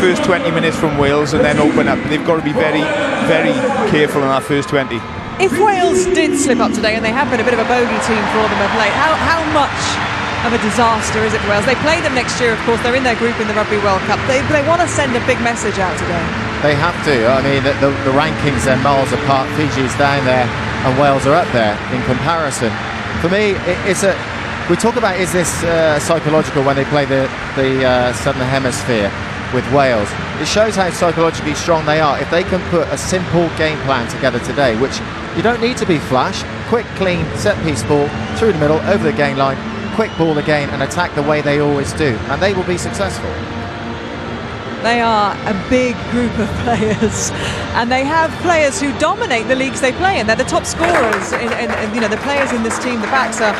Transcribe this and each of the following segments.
first 20 minutes from Wales and then open up. They've got to be very, very careful in that first 20. If Wales did slip up today, and they have been a bit of a bogey team for them of late, how much of a disaster is it for Wales? They play them next year, of course. They're in their group in the Rugby World Cup. They want to send a big message out today. They have to. I mean, the rankings, they're miles apart. Fiji's down there and Wales are up there in comparison. For me, we talk about, is this psychological when they play the Southern Hemisphere with Wales? It shows how psychologically strong they are. If they can put a simple game plan together today, which you don't need to be flash, quick, clean, set-piece ball, through the middle, over the game line, quick ball again and attack the way they always do, and they will be successful. They are a big group of players, and they have players who dominate the leagues they play in. They're the top scorers, and you know, the players in this team, the backs are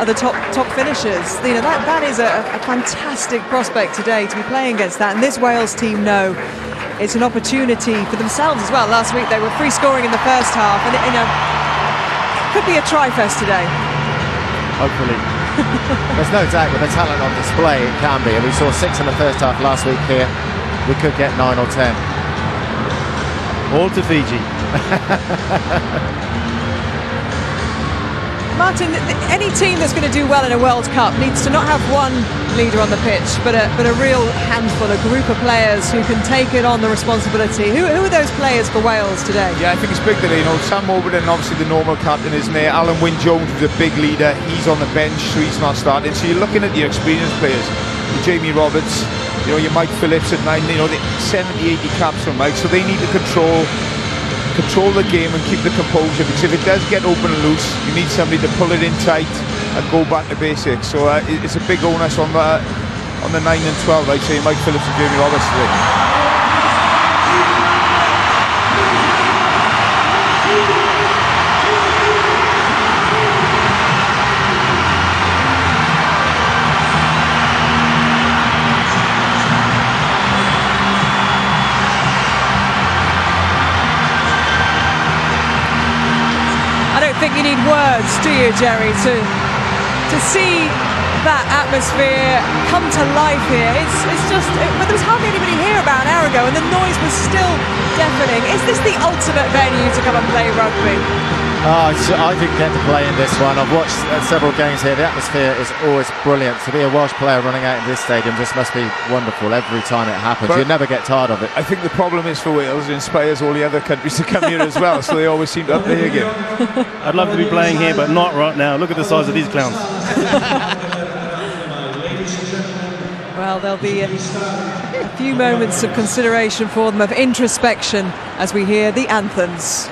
the top finishers. You know, that is a fantastic prospect today to be playing against that, and this Wales team know it's an opportunity for themselves as well. Last week they were free scoring in the first half, and you know, could be a try-fest today. Hopefully. There's no doubt with the talent on display it can be, and we saw 6 in the first half last week here. We could get 9 or 10. All to Fiji. Martin, any team that's going to do well in a World Cup needs to not have one leader on the pitch, but a real handful, a group of players who can take it on the responsibility. Who are those players for Wales today? Yeah, I think it's big today. You know, Sam Overton, obviously the normal captain, isn't there? Alan Wynne-Jones is a big leader. He's on the bench, so he's not starting. So you're looking at your experienced players. Your Jamie Roberts, you know, your Mike Phillips at 9. You know, 70, 80 caps from Mike, so they need to control the game and keep the composure, because if it does get open and loose, you need somebody to pull it in tight and go back to basics. So it's a big onus on the 9 and 12, I'd say, Mike Phillips and Jamie Roberts today. I don't think you need words, do you, Jerry, to see that atmosphere come to life here. It's just, but there was hardly anybody here about an hour ago, and the noise was still deafening. Is this the ultimate venue to come and play rugby? I didn't get to play in this one. I've watched several games here. The atmosphere is always brilliant. To be a Welsh player running out in this stadium just must be wonderful every time it happens. You never get tired of it. I think the problem is for Wales, it inspires all the other countries to come here as well, so they always seem to up their game. I'd love to be playing here, but not right now. Look at the size of these clowns. Well, there'll be a few moments of consideration for them, of introspection, as we hear the anthems.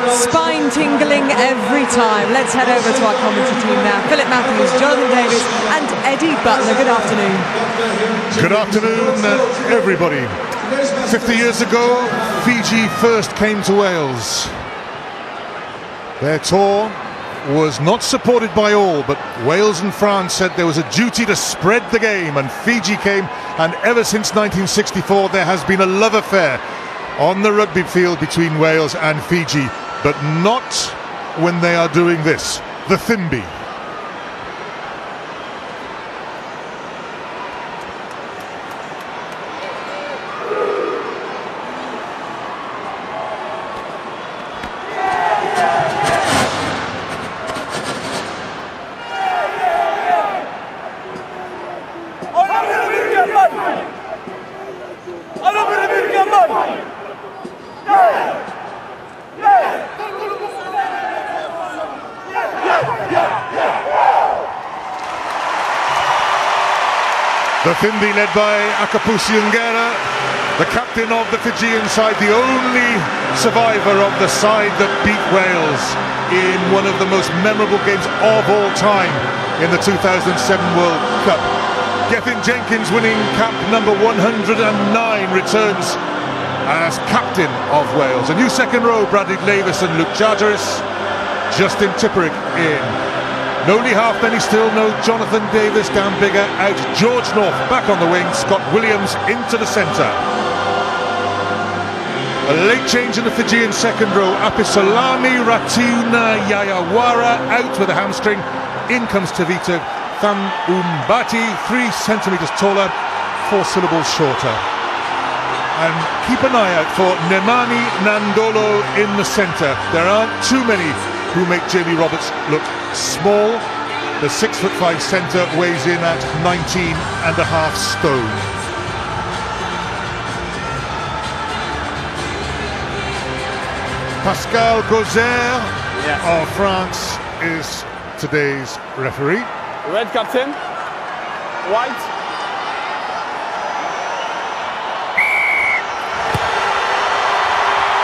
Spine tingling every time. Let's head over to our commentary team now. Philip Matthews, Jonathan Davies and Eddie Butler. Good afternoon. Good afternoon, everybody. 50 years ago, Fiji first came to Wales. Their tour was not supported by all, but Wales and France said there was a duty to spread the game, and Fiji came, and ever since 1964 there has been a love affair on the rugby field between Wales and Fiji, but not when they are doing this, the Thimby. The Thimby led by Akapusi Ngera, the captain of the Fijian side, the only survivor of the side that beat Wales in one of the most memorable games of all time in the 2007 World Cup. Gethin Jenkins, winning cap number 109, returns as captain of Wales. A new second row, Bradley Davies and Luke Charteris, Justin Tipuric in. No Lee Halfpenny still, no Jonathan Davies, Dan Bigger out, George North back on the wing, Scott Williams into the centre. A late change in the Fijian second row, Apisolani Ratuna Yayawara out with a hamstring, in comes Tavita Cavubati, 3 centimetres taller, 4 syllables shorter. And keep an eye out for Nemani Nadolo in the centre. There aren't too many who make Jamie Roberts look small. The 6'5" centre weighs in at 19.5 stone. Pascal Gauzere of France is today's referee. Red captain, white.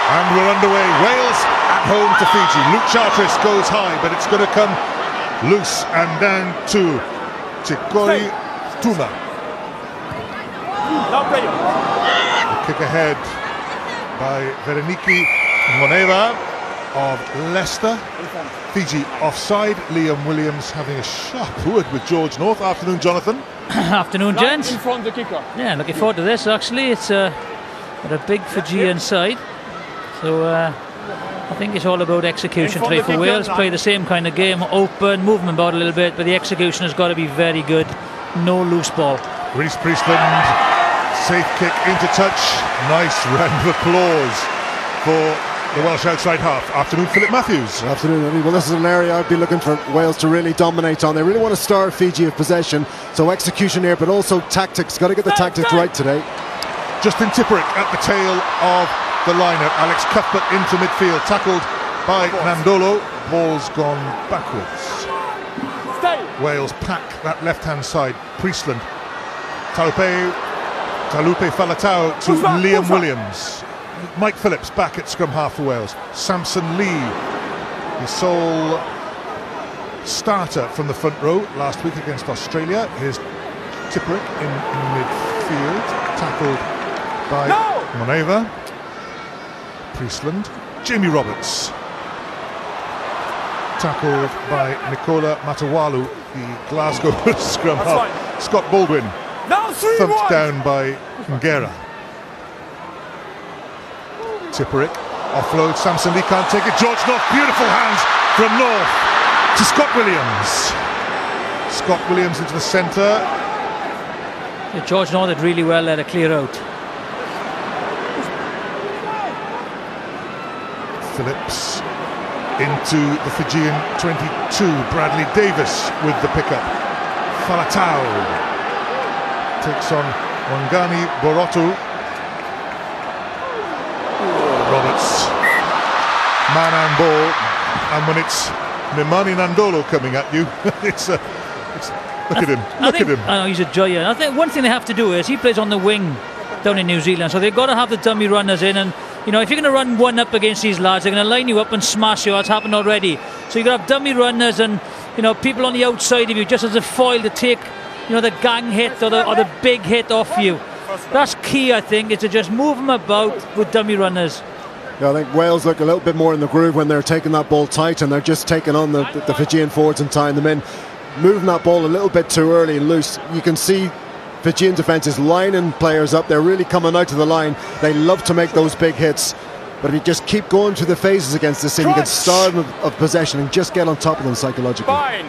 And we're underway. Wales at home to Fiji. Luke Charteris goes high, but it's going to come loose and down to Tikoirotuma. The kick ahead by Vereniki Goneva of Leicester. Fiji offside. Liam Williams having a sharp word with George North. Afternoon, Jonathan. Afternoon, gents. In front of the kicker. Yeah, looking forward to this. Actually, it's got a big Fijian side. So I think it's all about execution today for Wales. Play the same kind of game, open, movement about a little bit, but the execution has got to be very good. No loose ball. Reece Priestland, safe kick into touch. Nice round of applause for the Welsh outside half. Afternoon, Philip Matthews. Afternoon, Eddie. Well, this is an area I'd be looking for Wales to really dominate on. They really want to starve Fiji of possession, so execution here, but also tactics. Got to get the tactics right today. Justin Tipuric at the tail of the lineup. Alex Cuthbert into midfield, tackled by Nadolo. Ball's gone backwards. Wales pack that left-hand side. Priestland, Talupe Faletau to Liam Williams. Mike Phillips back at scrum half for Wales. Samson Lee, the sole starter from the front row last week against Australia. Here's Tipuric in midfield, tackled by Goneva. Priestland, Jamie Roberts, tackled by Nicola Matawala, the Glasgow scrum half. Scott Baldwin, thumped down by Ngera. Tipuric, offload, Samson Lee can't take it. George North, beautiful hands from North to Scott Williams. Scott Williams into the centre. Yeah, George North did really well there to clear out. Phillips into the Fijian 22, Bradley Davies with the pickup. Faletau takes on Waqaniburotu. Roberts, man and ball, and when it's Nemani Nadolo coming at you, look at him. I know he's a giant. I think one thing they have to do is he plays on the wing down in New Zealand. So they've got to have the dummy runners in, and you know, if you're going to run one up against these lads, they're going to line you up and smash you. That's happened already. So you've got to have dummy runners and, you know, people on the outside of you just as a foil to take, you know, the gang hit or the big hit off you. That's key, I think, is to just move them about with dummy runners. Yeah, I think Wales look a little bit more in the groove when they're taking that ball tight and they're just taking on the Fijian forwards and tying them in. Moving that ball a little bit too early and loose. You can see Fijian defence is lining players up. They're really coming out to the line. They love to make those big hits. But if you just keep going through the phases against this team, you can starve them of possession and just get on top of them psychologically. Fine.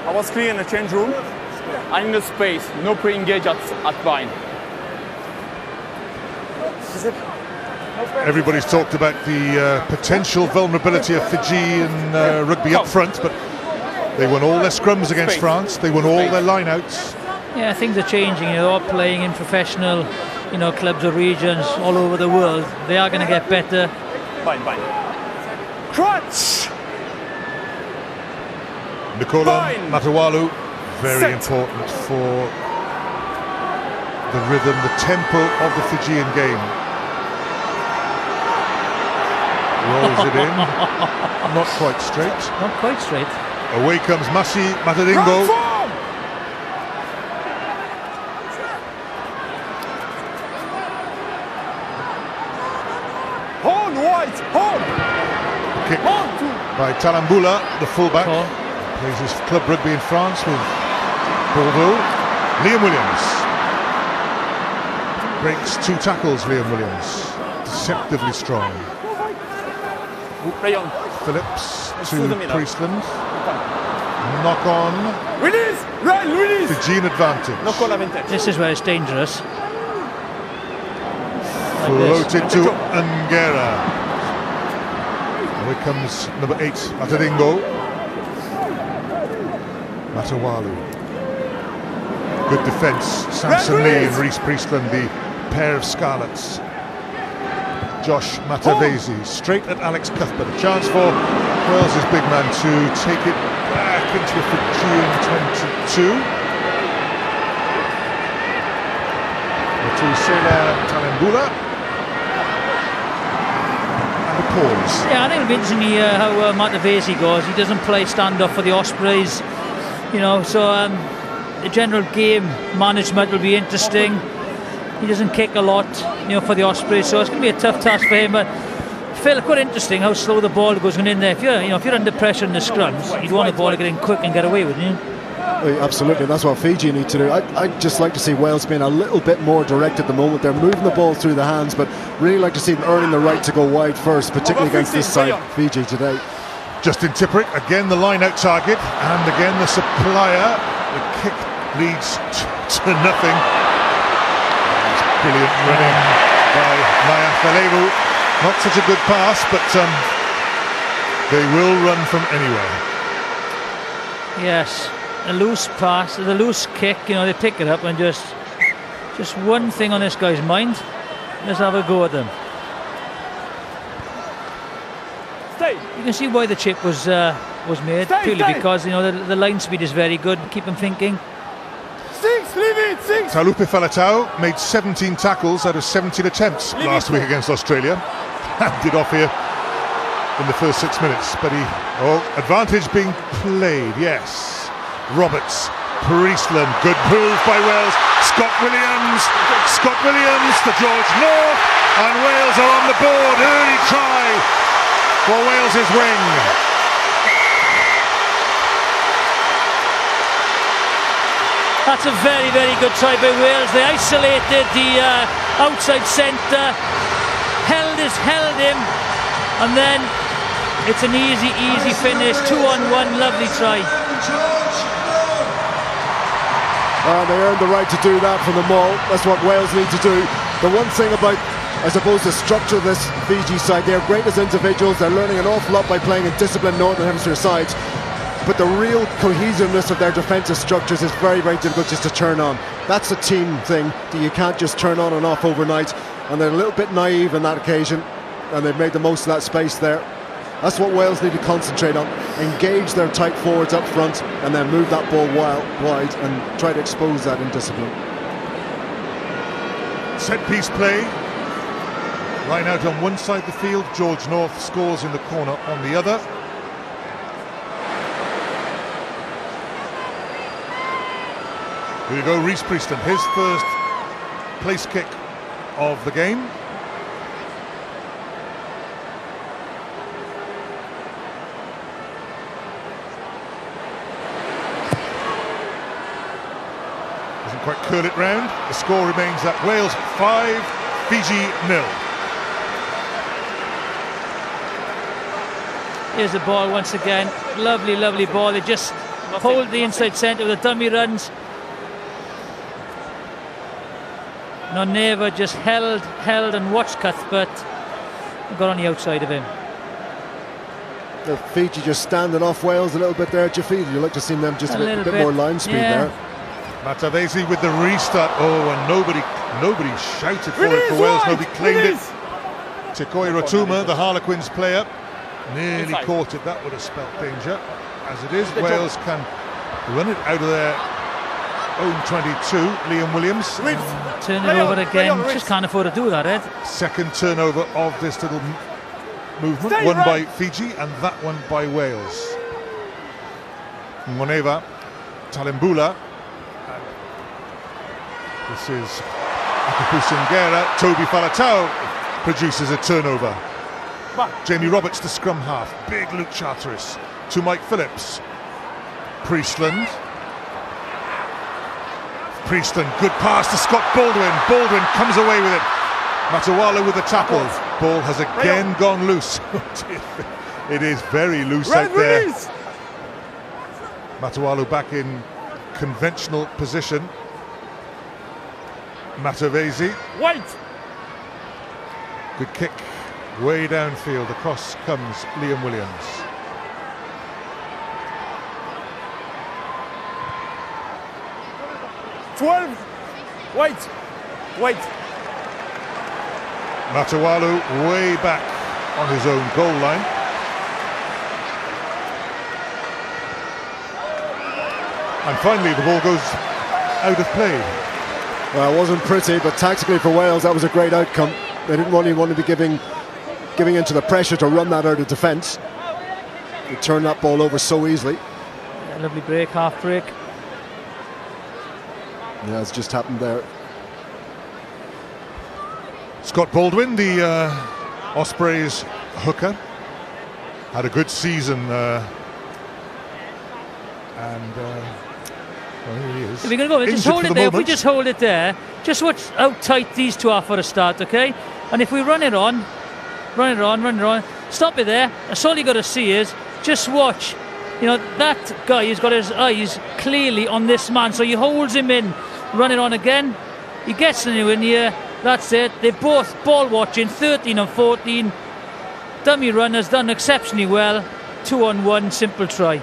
I was clear in the change room. I need the space, no pre-engage at Vine. Everybody's talked about the potential vulnerability of Fiji in rugby up front, but they won all their scrums against France. They won all their line-outs. Yeah, things are changing. They're all playing in professional, you know, clubs or regions all over the world. They are going to get better. Fine. Crutch! Nicola Matawala, very important for the rhythm, the tempo of the Fijian game. Rolls it in, not quite straight. Not quite straight. Away comes Masi Matadingo. Horn, White, horn! Kick by Talbula, the fullback. Plays his club rugby in France with Bordeaux. Liam Williams breaks 2 tackles. Liam Williams, deceptively strong. Phillips to Priestland. Knock on. Release! Fijian advantage. This is where it's dangerous. Floated to Angera. Here comes number 8, Matadingo. Matawalu. Good defence. Samson Lee and Reece Priestland, the pair of Scarlets. Josh Matavesi straight at Alex Cuthbert. A chance for Wales' big man to take it back into a Fijian 22. To Sela Talbula. And a pause. Yeah, I think it'll be interesting to hear how Matavesi goes. He doesn't play stand-off for the Ospreys, you know, so the general game management will be interesting. He doesn't kick a lot, you know, for the Ospreys, so it's going to be a tough task for him. But Phil, quite interesting how slow the ball goes in there. If you're under pressure in the scrums, you'd want the ball to get in quick and get away with it. Absolutely, that's what Fiji need to do. I'd just like to see Wales being a little bit more direct at the moment. They're moving the ball through the hands, but really like to see them earning the right to go wide first, particularly against this side, Fiji today. Justin Tipuric, again the line-out target, and again the supplier. The kick leads to nothing. Brilliant running by Nayacalevu. Not such a good pass, but they will run from anywhere. Yes, a loose pass, the loose kick, you know, they pick it up and just one thing on this guy's mind. Let's have a go at them. You can see why the chip was made, purely because, you know, the line speed is very good. Keep them thinking. Talupe Faletau made 17 tackles out of 17 attempts last week against Australia. Handed off here in the first 6 minutes, but advantage being played, yes. Roberts, Priestland, good move by Wales. Scott Williams to George North, and Wales are on the board. Early try for Wales's wing. That's a very, very good try by Wales. They isolated the outside centre, held him, and then it's an easy finish. 2-on-1, lovely try. They earned the right to do that from the maul. That's what Wales need to do. The one thing about, I suppose, the structure of this Fiji side, they're great as individuals. They're learning an awful lot by playing in disciplined Northern Hemisphere sides. But the real cohesiveness of their defensive structures is very, very difficult just to turn on. That's a team thing that you can't just turn on and off overnight. And they're a little bit naive on that occasion, and they've made the most of that space there. That's what Wales need to concentrate on. Engage their tight forwards up front and then move that ball wide and try to expose that indiscipline. Set piece play. Line out on one side of the field. George North scores in the corner on the other. Here we go, Rhys Priestland, his first place kick of the game. Doesn't quite curl it round. The score remains at Wales 5, Fiji 0. Here's the ball once again. Lovely, lovely ball. They just hold the inside centre with the dummy runs. Goneva just held and watched Cuthbert and got on the outside of him. Fiji just standing off Wales a little bit there at your feet. You like to see them just a bit more line speed there. Matavesi with the restart. Oh, and nobody shouted for it for Wales. Nobody claimed it. Tikoirotuma, the Harlequins player, nearly caught it. That would have spelt danger. As it is, Wales can run it out of their own 22. Liam Williams. Turn it over again. Just can't afford to do that, Ed. Second turnover of this little movement. One by Fiji and that one by Wales. Goneva, Talbula. This is Toby Faletau produces a turnover. Jamie Roberts, the scrum half. Big Luke Charteris to Mike Phillips. Priestland, good pass to Scott Baldwin. Baldwin comes away with it. Matawala with the tackle. Ball has again gone loose. It is very loose out there. Matawala back in conventional position. Matavesi. Good kick way downfield. Across comes Liam Williams. Wait. Matawala way back on his own goal line. And finally the ball goes out of play. Well, it wasn't pretty, but tactically for Wales that was a great outcome. They didn't really want to be giving into the pressure to run that out of defence. They turned that ball over so easily. Yeah, lovely break, half break. Yeah, it's just happened there. Scott Baldwin, the Ospreys hooker, had a good season, well, here he is. If we're going to go, just hold it there. If we just hold it there, just watch how tight these two are for a start, okay? And if we run it on, stop it there. That's all you got to see is just watch. You know, that guy has got his eyes clearly on this man, so he holds him in. Run it on again. He gets the new in here. That's it. They're both ball watching, 13 and 14. Dummy runners done exceptionally well. 2-on-1, simple try.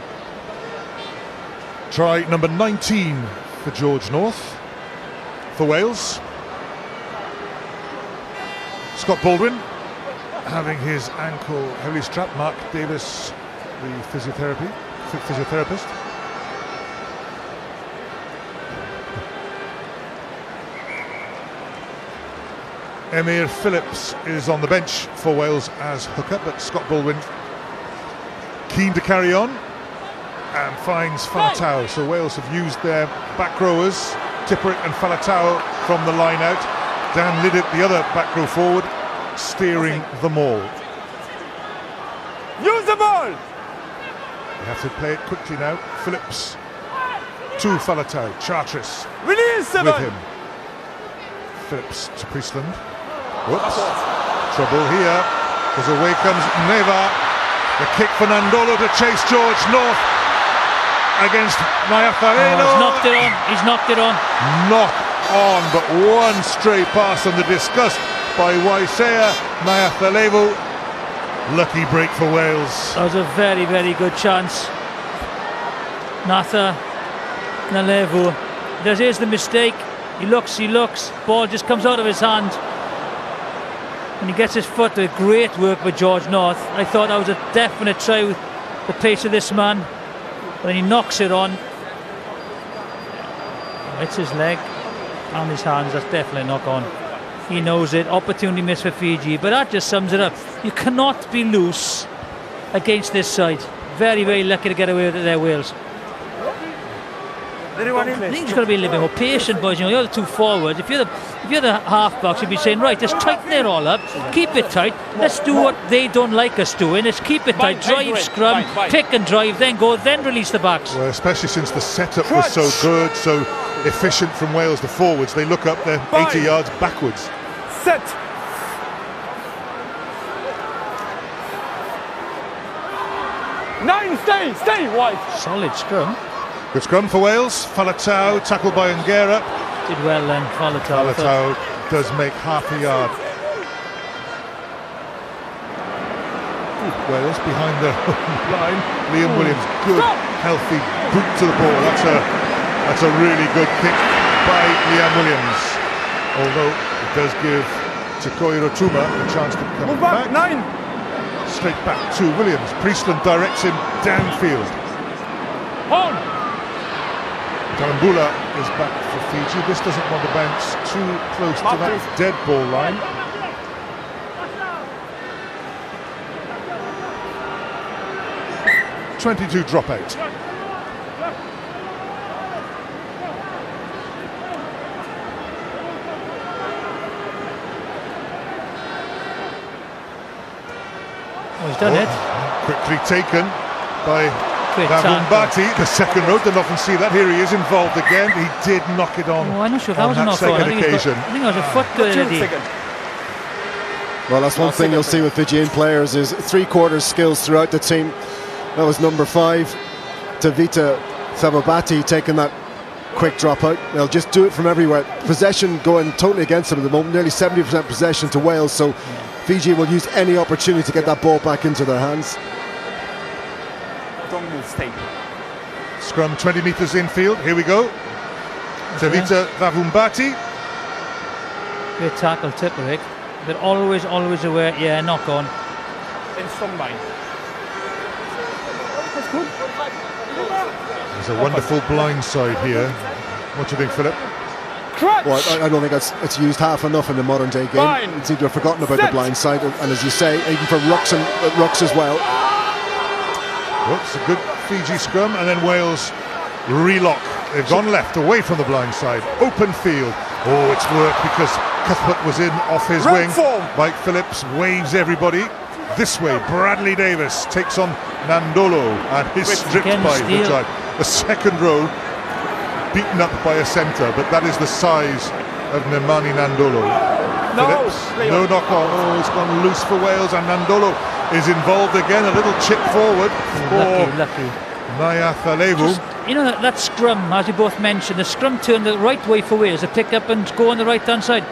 Try number 19 for George North. For Wales. Scott Baldwin having his ankle heavily strapped. Mark Davies, the physiotherapist. Emir Phillips is on the bench for Wales as hooker, but Scott Baldwin keen to carry on and finds Faletau. So Wales have used their back rowers, Tipuric and Faletau, from the line out. Dan Lydiate, the other back row forward, steering the maul. Use the ball! They have to play it quickly now. Phillips to Faletau, Charteris Release with him. Phillips to Priestland. Whoops. Trouble here, because away comes Goneva. The kick for Nadolo to chase George North against Nayacalevu. He's knocked it on. Not on, but one stray pass on the disgust by Waisea. Nayacalevu. Lucky break for Wales. That was a very, very good chance. Nayacalevu. Here's the mistake. He looks. Ball just comes out of his hand. When he gets his foot, a great work by George North. I thought that was a definite try with the pace of this man. But then he knocks it on. It's his leg and his hands. That's definitely a knock on. He knows it. Opportunity missed for Fiji. But that just sums it up. You cannot be loose against this side. Very, very lucky to get away with it there, Wales. I think you've got to be a little bit more patient, boys. You know, you're the two forwards. If you're the half-backs, you'd be saying, right, just tighten it all up, keep it tight. Let's do what they don't like us doing. Let's keep it tight, drive, scrum, pick and drive, then go, then release the backs. Well, especially since the setup was so good, so efficient from Wales, the forwards. They look up, they're 80 yards backwards. Set. Nine, stay, wide. Solid scrum. Good scrum for Wales. Faletau, tackled by Ngera. Did well then, Faletau. Faletau does make half a yard. Wales behind the line. Liam Williams, good, healthy boot to the ball. That's a really good kick by Liam Williams. Although it does give Tikoirotuma a chance to come back. Nine. Straight back to Williams. Priestland directs him downfield. On. Talbula is back for Fiji. This doesn't want to bounce too close to that dead ball line. .22 dropout. Oh, he's done it. Quickly taken by Cavubati, the second row. Didn't often see that. Here he is involved again. He did knock it on. Oh, I'm not sure if that was an off-road. I think it was a foot good. Well, that's one thing you'll see with Fijian players is three-quarters skills throughout the team. That was number 5, Tavita Cavubati, taking that quick dropout. They'll just do it from everywhere. Possession going totally against them at the moment. Nearly 70% possession to Wales. So Fiji will use any opportunity to get that ball back into their hands. Scrum 20 metres infield. Here we go. Tavita Cavubati. Great tackle, Tipuric. They're always aware. Yeah, knock on. In strong line. There's a wonderful blind side here. What do you think, Philip? Well, I don't think it's used half enough in the modern day game. It seems to have forgotten about the blind side, and as you say, even for rucks as well. Well, it's a good Fiji scrum, and then Wales relock. They've gone left, away from the blind side. Open field. Oh, it's worked because Cuthbert was in off his wing. Mike Phillips waves everybody this way. Bradley Davies takes on Nadolo, and he's stripped by the drive. The second row beaten up by a centre, but that is the size of Nemani Nadolo. Phillips, no knock on. Oh, it's gone loose for Wales, and Nadolo is involved again. A little chip forward for lucky. Nayacalevu. You know that scrum, as you both mentioned, the scrum turned the right way for Wales to pick up and go on the right-hand side.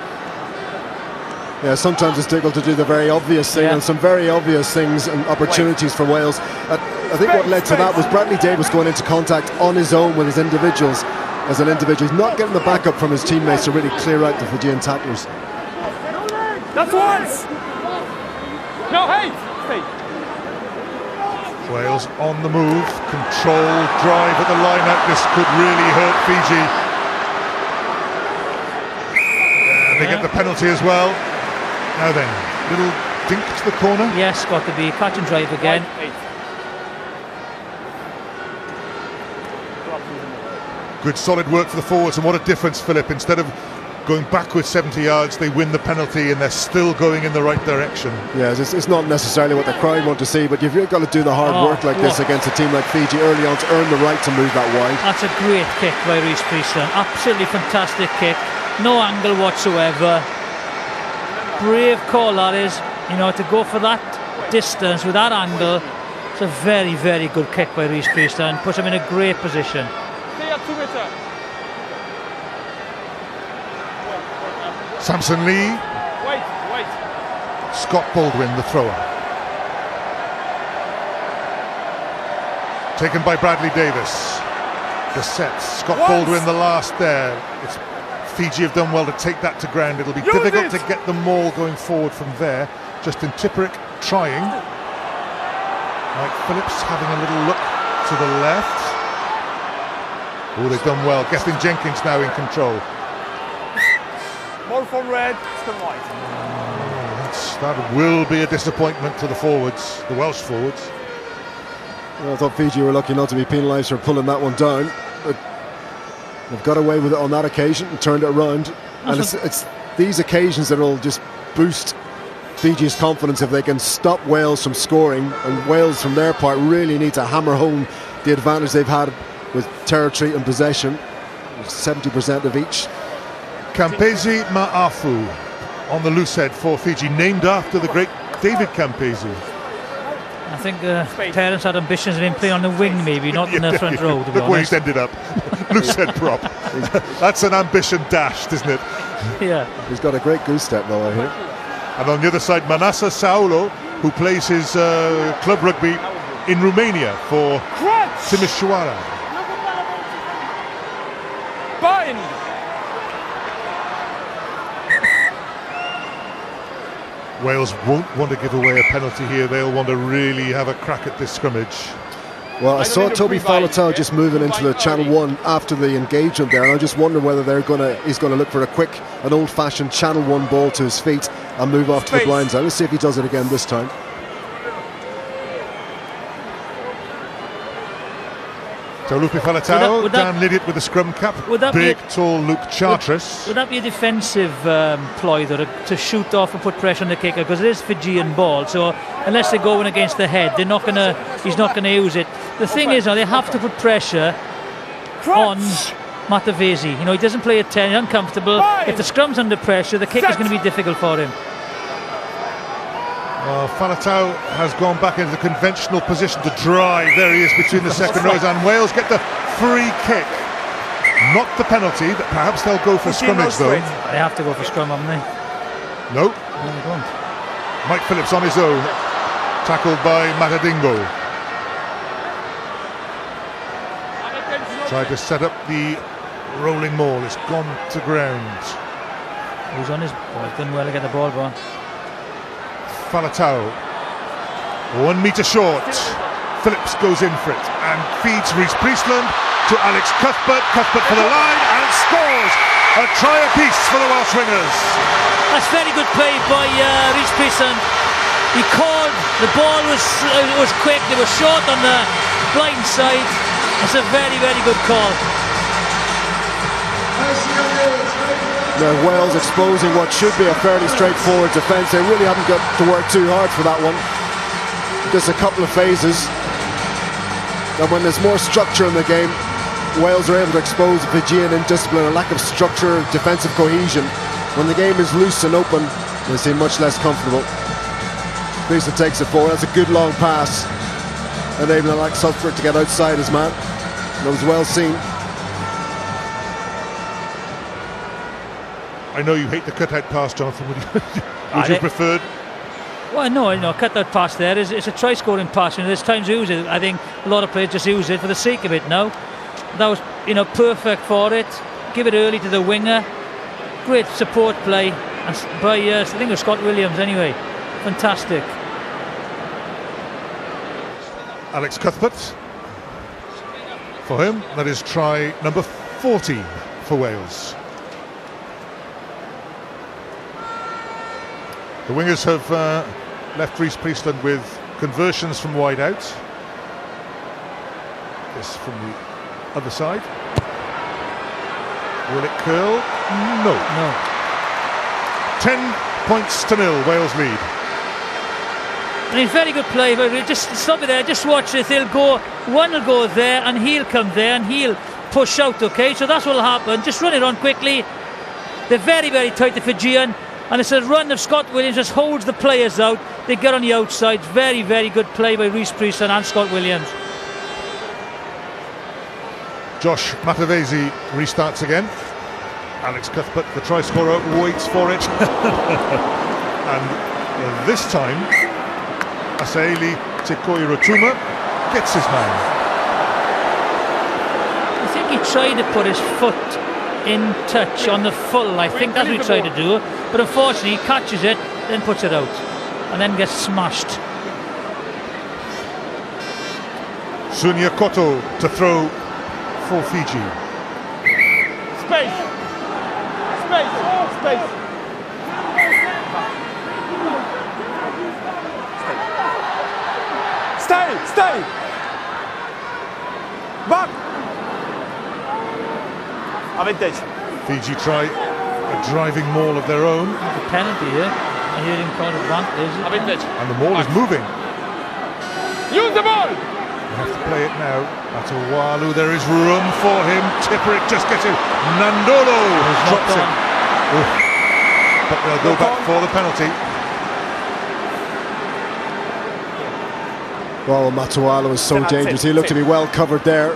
Yeah, sometimes it's difficult to do the very obvious thing, and some very obvious things and opportunities for Wales. I think what led to that was Bradley Davies going into contact on his own with his individuals. As an individual, he's not getting the backup from his teammates to really clear out the Fijian tacklers. That's once. No, hey, stay. Wales on the move, controlled drive at the line-out. This could really hurt Fiji. And they get the penalty as well. Now then, little dink to the corner. Yes, got to be catch and drive again. Good solid work for the forwards, and what a difference, Philip. Instead of going backwards 70 yards, they win the penalty, and they're still going in the right direction. Yeah, it's not necessarily what the crowd want to see, but you've got to do the hard work like this against a team like Fiji early on to earn the right to move that wide. That's a great kick by Rhys Priestland. Absolutely fantastic kick. No angle whatsoever. Brave call that is, you know, to go for that distance with that angle. It's a very, very good kick by Rhys Priestland. Puts him in a great position. Samson Lee. Wait. Scott Baldwin, the thrower. Taken by Bradley Davies. The set. Scott Baldwin, the last there. It's Fiji have done well to take that to ground. It'll be difficult to get the maul going forward from there. Justin Tipuric trying. Mike Phillips having a little look to the left. Oh, they've done well. Getting Jenkins now in control. More from red, still white. That will be a disappointment to the forwards, the Welsh forwards. Well, I thought Fiji were lucky not to be penalised for pulling that one down. But they've got away with it on that occasion and turned it around. And it's these occasions that will just boost Fiji's confidence if they can stop Wales from scoring. And Wales, from their part, really need to hammer home the advantage they've had with territory and possession. 70% of each. Campesi Ma'afu on the loose head for Fiji, named after the great David Campesi. I think parents had ambitions of him playing on the wing, maybe, not in the front row, to be Look where he's honest. ended up. Loose head prop. That's an ambition dashed, isn't it? Yeah. He's got a great goose step, though, I hear. And on the other side, Manasa Saulo, who plays his club rugby in Romania for Timișoara. Bind! Wales won't want to give away a penalty here. They'll want to really have a crack at this scrimmage. Well, I saw Toby Faletau just moving into the Channel 1 after the engagement there, and I just wonder whether he's going to look for an old-fashioned Channel 1 ball to his feet and move off to the blind side. Let's see if he does it again this time. So Lupe Faletau, Dan Lydiate with the scrum cap, big, tall Luke Charteris. Would that be a defensive ploy, though, to shoot off and put pressure on the kicker? Because it is Fijian ball, so unless they're going against the head, he's not going to use it. The thing is, now, they have to put pressure on Matavesi. You know, he doesn't play at 10, he's uncomfortable. If the scrum's under pressure, the kick is going to be difficult for him. Faletau has gone back into the conventional position to drive. There he is between the second rows, and Wales get the free kick. Not the penalty, but perhaps they'll go for scrummage though. They have to go for scrum, haven't they? No. No, they don't. Mike Phillips on his own, tackled by Matadingo. Tried to set up the rolling maul. It's gone to ground. He's on his ball. He's done well to get the ball gone. Faletau, 1 metre short. Phillips goes in for it and feeds Rhys Priestland to Alex Cuthbert. Cuthbert for the line and scores a try apiece for the Welsh wingers. That's very good play by Rhys Priestland. He called, the ball was quick, they were short on the blind side. It's a very, very good call. Now Wales exposing what should be a fairly straightforward defence. They really haven't got to work too hard for that one. Just a couple of phases. And when there's more structure in the game, Wales are able to expose the Fijian indiscipline, a lack of structure, defensive cohesion. When the game is loose and open, they seem much less comfortable. Priestland takes it forward. That's a good long pass, enabling Alex Cuthbert to get outside his man. That was well seen. I know you hate the cut-out pass, Jonathan. Would you prefer? Well, no, cut-out pass there is a try-scoring pass. And there's times you use it. I think a lot of players just use it for the sake of it now. That was, perfect for it. Give it early to the winger. Great support play, and by I think it was Scott Williams anyway. Fantastic. Alex Cuthbert. For him, that is try number 14 for Wales. The wingers have left Rhys Priestland with conversions from wide out. This from the other side. Will it curl? No. 10 points to 0, Wales lead. I mean, very good play, but just stop it there, just watch it. They'll go, one will go there and he'll come there and he'll push out, okay? So that's what will happen. Just run it on quickly. They're very, very tight, the Fijian. And it's a run of Scott Williams, just holds the players out. They get on the outside. Very, very good play by Rhys Priestland and Scott Williams. Josh Matavesi restarts again. Alex Cuthbert, the try scorer, waits for it. And this time, Asaeli Tikoirotuma gets his man. I think he tried to put his foot in touch on the full. I think that's what he tried to do, but unfortunately he catches it, then puts it out, and then gets smashed. Sunya Koto to throw for Fiji. Space. Stay. Back. Advantage. Fiji try a driving maul of their own. There's a penalty here. I hear him call advantage. Advantage. And the maul is moving. Use the ball. You have to play it now. Matawala, there is room for him. Tipuric just gets it. Nadolo drops it. Oof. But they'll go back for the penalty. Well, Matawala was so dangerous. He looked to be well covered there,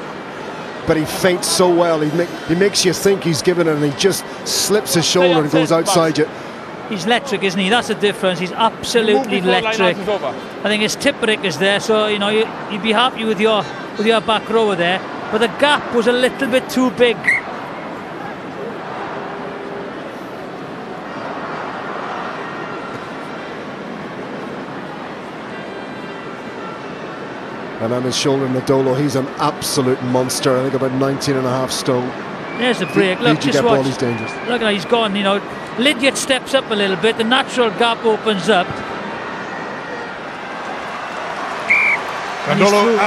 but he feints so well. He makes you think he's given it, and he just slips his shoulder and goes outside you. He's electric, isn't he? That's the difference. He's absolutely electric. I think his Tipuric is there, so you know you'd be happy with your back rower there. But the gap was a little bit too big. And on his shoulder, Nadolo, he's an absolute monster. I think about 19.5 stone. There's the break. Look, just watch. He's dangerous. Look at, he's gone. You know, Lydiate steps up a little bit. The natural gap opens up. Nadolo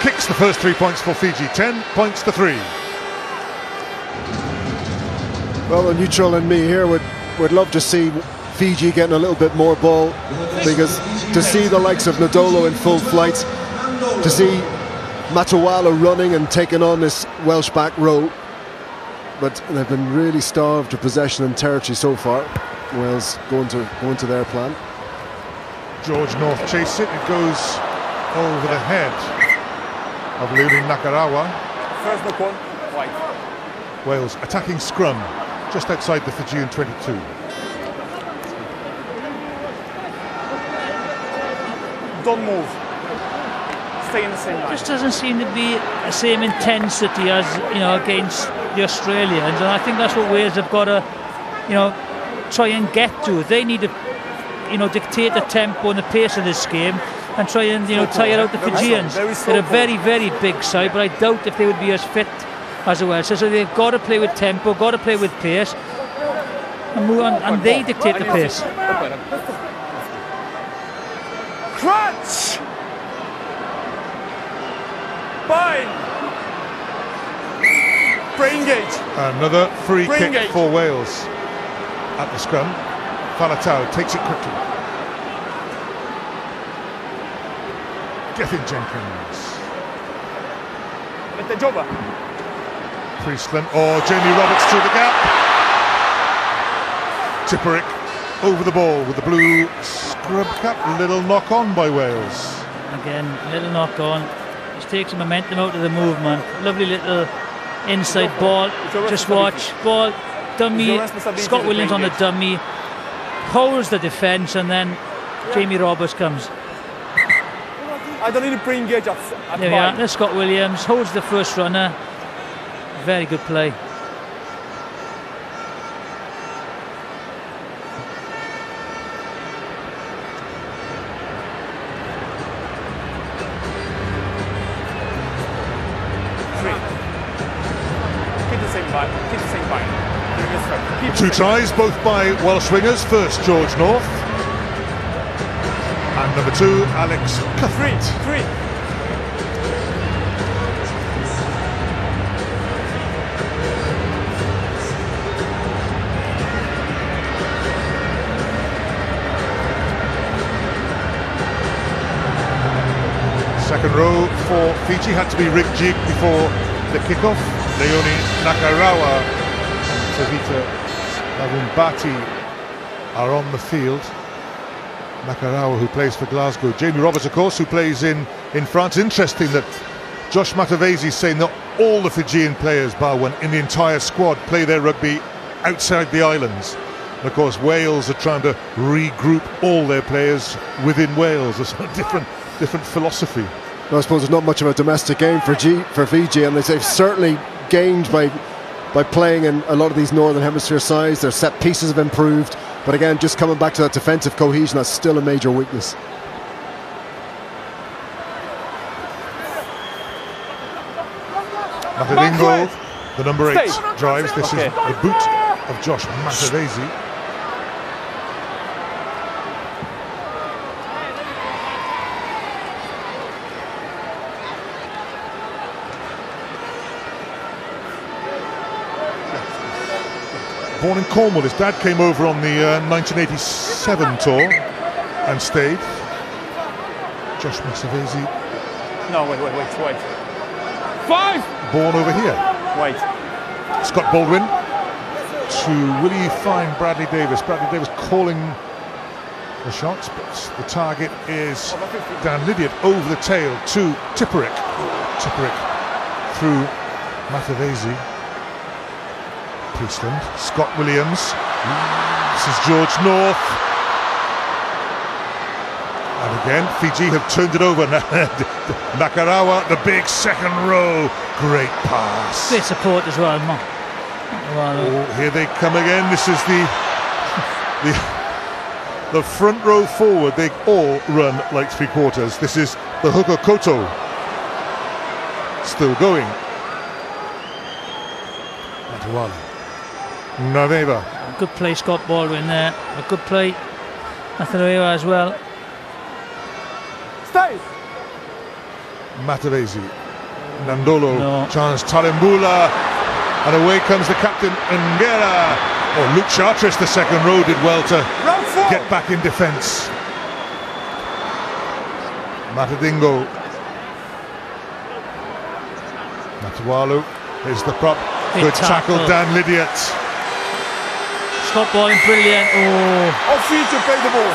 kicks the first 3 points for Fiji. 10 points to 3. Well, the neutral and me here would love to see Fiji getting a little bit more ball, because to see the likes of Nadolo in full flight, to see Matawala running and taking on this Welsh back row, but they've been really starved of possession and territory so far. Wales going to their plan. George North chase it. It goes over the head of Nakarawa. First knock on, white. Wales attacking scrum just outside the Fijian 22. Don't move. Stay in the same line. Just doesn't seem to be the same intensity as, you know, against the Australians, and I think that's what Wales have got to, you know, try and get to. They need to, you know, dictate the tempo and the pace of this game and try and, you know, tire out the Fijians. They're a very, very big side, but I doubt if they would be as fit as the Welsh. So they've got to play with tempo, got to play with pace, and move on, and they dictate the pace. Crunch! Bind! Brain gauge. Another free Brain kick gauge. for Wales at the scrum. Faletau takes it quickly. Getting Jenkins. At the jobber. Priestland or Jamie Roberts through the gap. Tipuric over the ball with the blue scrub cap. Little knock on by Wales. Again, little knock on. Just takes some momentum out of the movement. Lovely little inside ball. Just watch. Ball, dummy. Scott Williams on the dummy. Holds the defence, and then Jamie Roberts comes. I don't need to pre-engage at There we are. There's Scott Williams. Holds the first runner. Very good play. Two tries, both by Welsh wingers. First, George North. And number two, Alex Cuthbert. Three. Second row for Fiji had to be rig-jigged before the kickoff. Leone Nakarawa and Tavita Cavubati are on the field. Nakarawa, who plays for Glasgow. Jamie Roberts, of course, who plays in France. Interesting that Josh Matavesi is saying that all the Fijian players, bar one, in the entire squad play their rugby outside the islands. And of course, Wales are trying to regroup all their players within Wales. There's a different philosophy. Well, I suppose there's not much of a domestic game for Fiji, and they've certainly gained by playing in a lot of these Northern Hemisphere sides. Their set pieces have improved, but again, just coming back to that defensive cohesion, that's still a major weakness. Matavesi, the number 8, drives. This is the boot of Josh Matavesi. Born in Cornwall, his dad came over on the 1987 tour and stayed. Josh Matavesi. No, wait. 5! Born over here. Wait. Scott Baldwin to will he find Bradley Davies? Bradley Davies calling the shots, but the target is Dan Lydiate over the tail to Tipuric. Tipuric through Matavesi. Priestland, Scott Williams. This is George North. And again, Fiji have turned it over. Nakarawa, the big second row. Great pass. Great support as well, man. Oh, here they come again. This is the front row forward. They all run like three quarters. This is the hooker Koto. Still going. Matawala. Goneva. Good play, Scott Baldwin there. A good play. Nakarawa as well. Stay! Matavesi. Nadolo. Chance Talbula. And away comes the captain, Ngera. Oh, Luke Charteris, the second row, did well to get back in defence. Matadingo. Matawala is the prop. Good tackle, Dan Lydiate. Scott Baldwin, brilliant. Oh. Off feet to play the ball.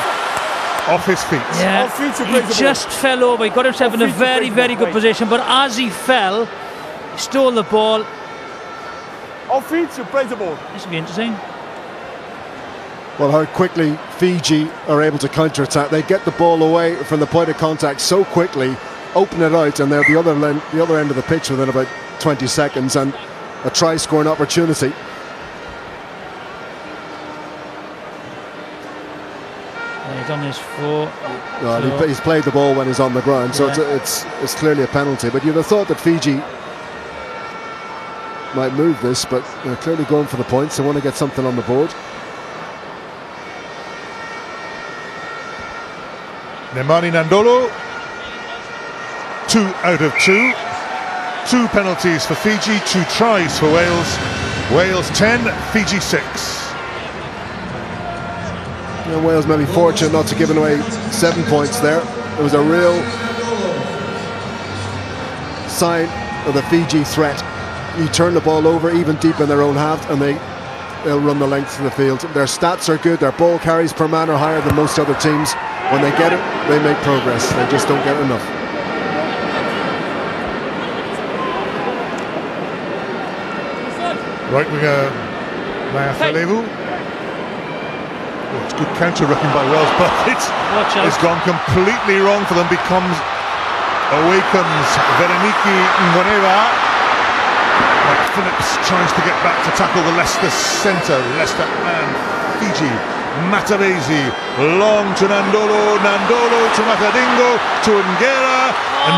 Off his feet. Yeah. Off feet to play the He ball. just fell over. He got himself in a very, very good position. But as he fell, he stole the ball. Off feet to play the ball. This will be interesting. Well, how quickly Fiji are able to counter-attack. They get the ball away from the point of contact so quickly, open it out, and they're the other end of the pitch within about 20 seconds, and a try-scoring opportunity. He's on his foot. Well, he's played the ball when he's on the ground, so it's clearly a penalty. But you'd have thought that Fiji might move this, but they're clearly going for the points. They want to get something on the board. Nemani Nadolo, 2 out of 2. 2 penalties for Fiji, 2 tries for Wales. Wales 10, Fiji 6. You know, Wales may be fortunate not to give away 7 points there. It was a real sign of the Fiji threat. You turn the ball over even deep in their own half and they'll run the length of the field. Their stats are good, their ball carries per man are higher than most other teams. When they get it, they make progress. They just don't get enough. Right winger Nayacalevu. It's good counter running by Wales, but it's gone completely wrong for them. Away comes Veroniki Goneva. Phillips tries to get back to tackle the Leicester centre. Leicester and Fiji. Matavesi, long to Nadolo, Nadolo to Matadingo, to Ngera.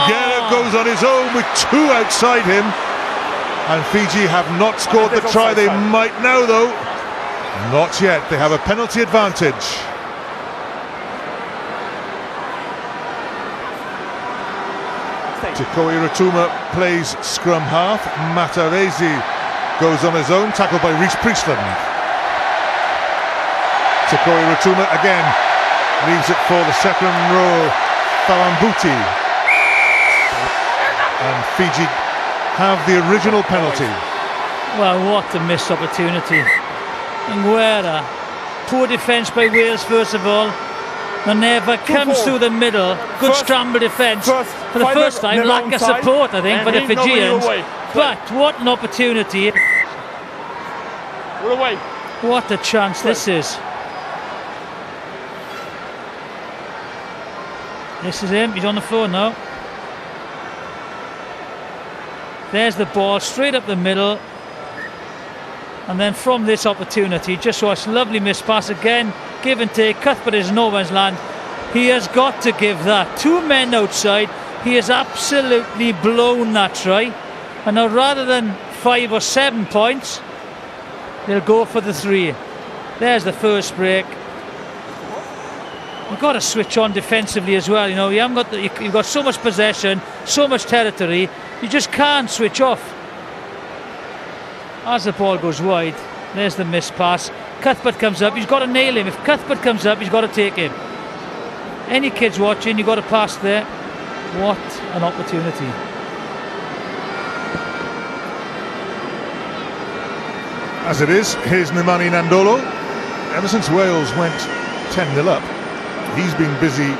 Ngera goes on his own with 2 outside him. And Fiji have not scored the try. They might now, though. Not yet. They have a penalty advantage. Tikoirotuma plays scrum half. Matavesi goes on his own, tackled by Priestland. Tikoirotuma again leaves it for the second row, Cavubati. And Fiji have the original penalty. Well, what a missed opportunity. Nguera, poor defence by Wales first of all. Goneva comes through the middle, good scramble defence. For the first time, lack of support, I think, for the Fijians. But what an opportunity. What a chance this is. This is him, he's on the floor now. There's the ball straight up the middle. And then from this opportunity, just watch, lovely miss pass again, give and take. Cuthbert is no man's land. He has got to give that. 2 men outside. He has absolutely blown that try. And now rather than 5 or 7 points, they'll go for the 3. There's the first break. You've got to switch on defensively as well. You know, you haven't got you've got so much possession, so much territory. You just can't switch off. As the ball goes wide, there's the miss pass. Cuthbert comes up, he's got to nail him. If Cuthbert comes up, he's got to take him. Any kids watching, you've got to pass there. What an opportunity. As it is, here's Nemani Nadolo. Ever since Wales went 10-0 up, he's been busy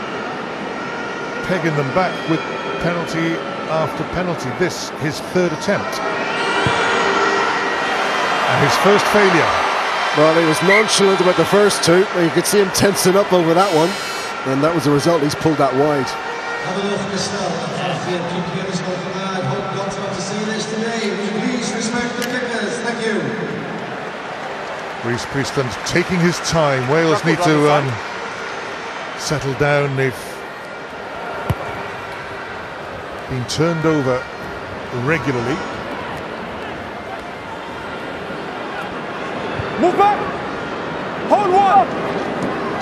pegging them back with penalty after penalty. This, his 3rd attempt. And his first failure. Well, he was nonchalant about the first 2, but you could see him tensing up over that one, and that was the result. He's pulled that wide. Reece Priestland taking his time. Wales need to settle down. They've been turned over regularly. Move back! Hold one!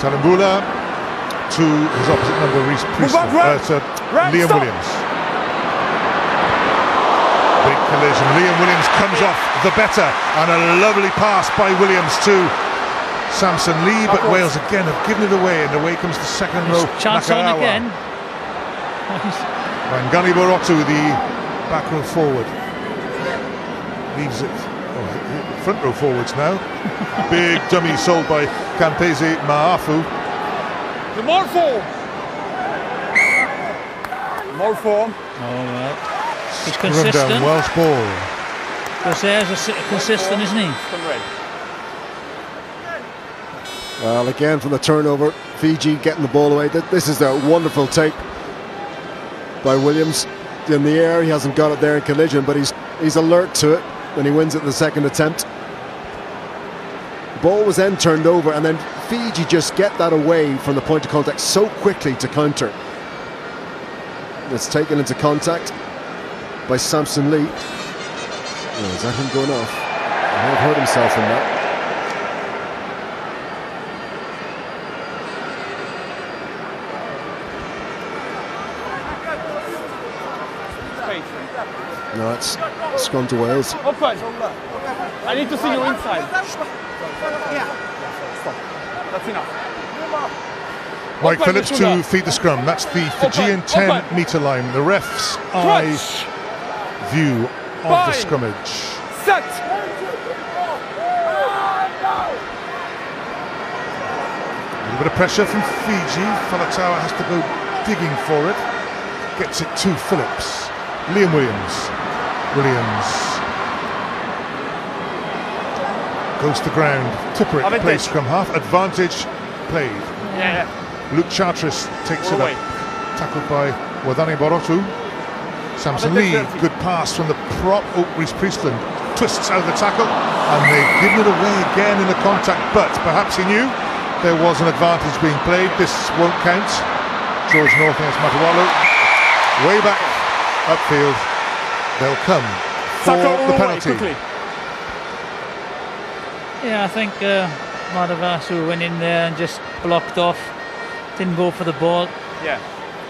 Talbula to his opposite number, Reece Priestland, Liam Williams. Big collision. Liam Williams comes off the better, and a lovely pass by Williams to Samson Lee, but Wales again have given it away, and away comes the second row. Chance on Nakarawa. again. Waqaniburotu, the back row forward, leaves it. Front row forwards now. Big dummy sold by Campese Maafu. More form. More form. All right. He's Run consistent. down Welsh ball. Gauzere's consistent, isn't he? Well, again from the turnover, Fiji getting the ball away. This is a wonderful take by Williams in the air. He hasn't got it there in collision, but he's alert to it when he wins it in the second attempt. The ball was then turned over, and then Fiji just get that away from the point of contact so quickly to counter. It's taken into contact by Samson Lee. Oh, is that him going off? He might have hurt himself in that. No, it's gone to Wales. Open. I need to see you inside. Stop. That's enough. Mike Phillips to feed the scrum. That's the Fijian 10-metre line. The ref's eyes view of the scrummage. Set. A little bit of pressure from Fiji. Faletau has to go digging for it. Gets it to Phillips. Liam Williams goes to ground. Tipuric plays scrum half. Advantage played. Yeah. Luke Charteris takes it up. Tackled by Waqaniburotu. Samson Lee, good pass from the prop. Reece Priestland twists out of the tackle, and they've given it away again in the contact, but perhaps he knew there was an advantage being played. This won't count. George North against Matawala. Way back upfield. They'll come for the penalty. Yeah, I think Matavesi went in there and just blocked off. Didn't go for the ball. Yeah.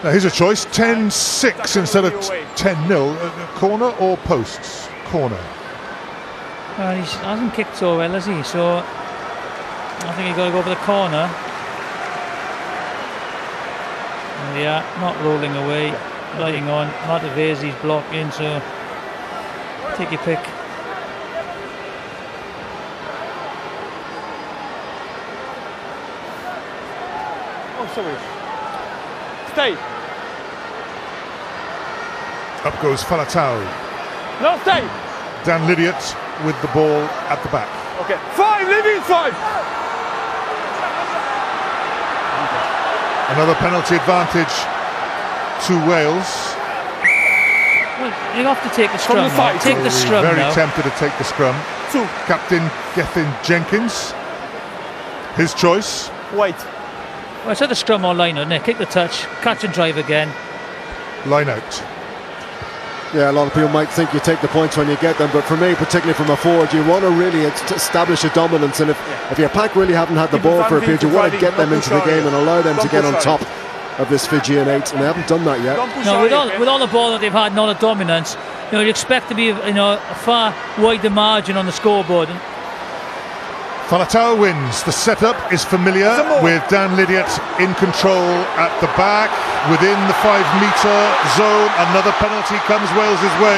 Now here's a choice: 10-6 instead of 10-0. Corner or posts? Corner. Well, he hasn't kicked so well, has he? So I think he's got to go for the corner. Yeah, not rolling away, lighting on. Matavesi's blocking, so take your pick. Oh, sorry. Stay. Up goes Faletau. No, stay. Dan Lydiate with the ball at the back. Okay. 5, leave inside. Another penalty advantage to Wales. Well, You have to take the scrum now. Take the scrum Very now. tempted to take the scrum. Captain Gethin Jenkins. His choice. Wait. Well, it's at the scrum or line, isn't it? Kick the touch, catch and drive again. Line out. Yeah, a lot of people might think you take the points when you get them, but for me, particularly from a forward, you want to really establish a dominance, and if your pack really haven't had the ball for a period, you want to get them into the game and allow them to get on top of this Fijian 8, and they haven't done that yet. No, with all the ball that they've had and all the dominance, you expect to be a far wider margin on the scoreboard. Faletau wins. The setup is familiar with Dan Lydiate in control at the back within the 5-metre zone. Another penalty comes Wales's way.